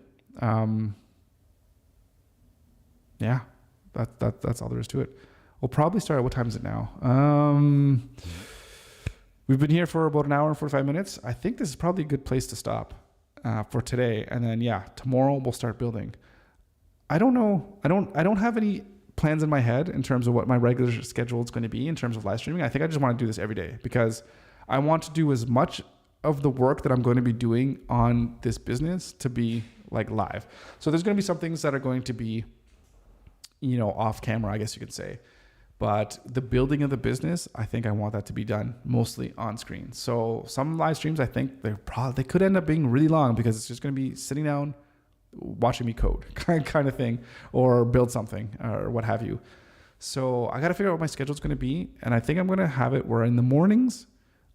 Yeah, that's all there is to it. We'll probably start. What time is it now? We've been here for about an hour and 45 minutes. I think this is probably a good place to stop for today, and then tomorrow we'll start building. I don't know. I don't have any plans in my head in terms of what my regular schedule is going to be in terms of live streaming. I think I just want to do this every day because I want to do as much of the work that I'm going to be doing on this business to be like live. So there's going to be some things that are going to be, off camera, I guess you could say. But the building of the business, I think I want that to be done mostly on screen. So some live streams, I think they could end up being really long because it's just going to be sitting down, watching me code kind of thing, or build something or what have you. So I got to figure out what my schedule is going to be. And I think I'm going to have it where in the mornings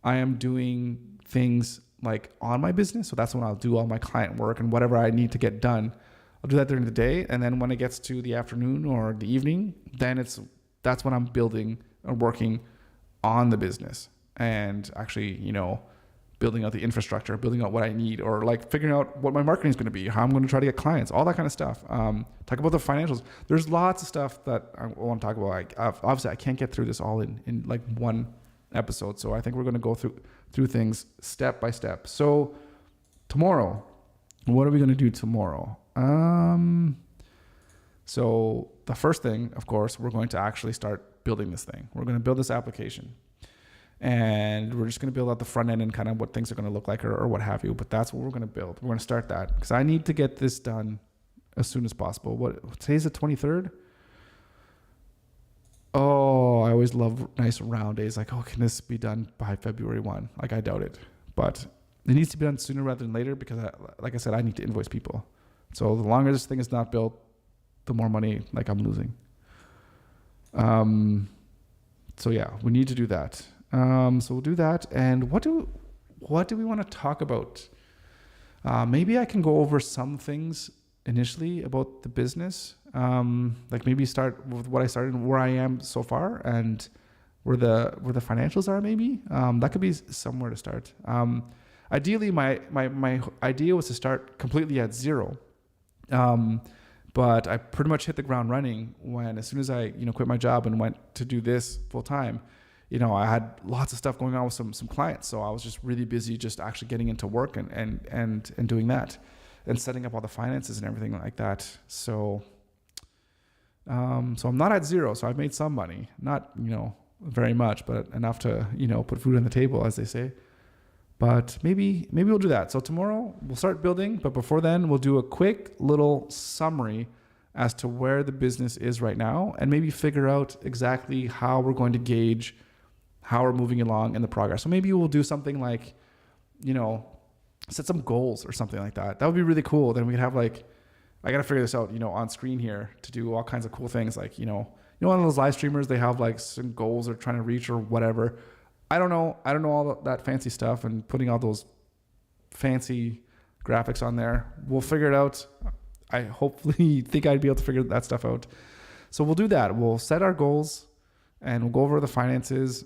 I am doing things like on my business. So that's when I'll do all my client work and whatever I need to get done I'll do that during the day, and then when it gets to the afternoon or the evening, then that's when I'm building or working on the business and actually, building out the infrastructure, building out what I need, or like figuring out what my marketing is going to be, how I'm going to try to get clients, all that kind of stuff. Talk about the financials. There's lots of stuff that I want to talk about. Obviously, I can't get through this all in like one episode, so I think we're going to go through things step by step. So tomorrow, what are we going to do tomorrow? So the first thing, of course, we're going to actually start building this thing. We're going to build this application. And we're just going to build out the front end and kind of what things are going to look like or what have you. But that's what we're going to build. We're going to start that because I need to get this done as soon as possible. Today's the 23rd? Oh, I always love nice round days. Like, can this be done by February 1? Like, I doubt it. But it needs to be done sooner rather than later because, like I said, I need to invoice people. So the longer this thing is not built, the more money like I'm losing. So yeah, we need to do that. So we'll do that. And what do we want to talk about? Maybe I can go over some things initially about the business. Like maybe start with what I started and where I am so far and where the financials are maybe. That could be somewhere to start. Ideally my idea was to start completely at zero. But I pretty much hit the ground running as soon as I, quit my job and went to do this full time. I had lots of stuff going on with some clients. So I was just really busy just actually getting into work and doing that and setting up all the finances and everything like that. So, so I'm not at zero. So I've made some money, not, very much, but enough to, put food on the table, as they say. But maybe we'll do that. So tomorrow we'll start building, but before then we'll do a quick little summary as to where the business is right now and maybe figure out exactly how we're going to gauge how we're moving along in the progress. So maybe we'll do something like, set some goals or something like that. That would be really cool. Then we could have I got to figure this out, on screen here to do all kinds of cool things. Like, one of those live streamers, they have like some goals they're trying to reach or whatever. I don't know all that fancy stuff and putting all those fancy graphics on there. We'll figure it out. I hopefully think I'd be able to figure that stuff out. So we'll do that. We'll set our goals and we'll go over the finances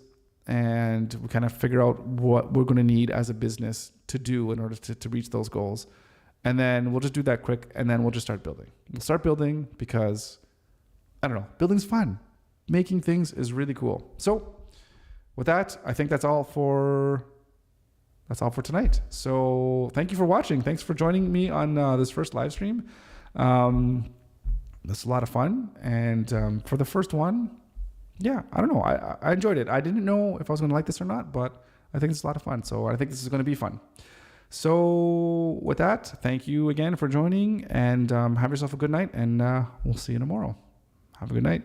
and we kind of figure out what we're going to need as a business to do in order to reach those goals. And then we'll just do that quick and then we'll just start building. We'll start building because, I don't know, building's fun. Making things is really cool. So with that, I think that's all for tonight. So thank you for watching. Thanks for joining me on this first live stream. That's a lot of fun. And for the first one, yeah, I don't know. I enjoyed it. I didn't know if I was going to like this or not, but I think it's a lot of fun. So I think this is going to be fun. So with that, thank you again for joining and have yourself a good night and we'll see you tomorrow. Have a good night.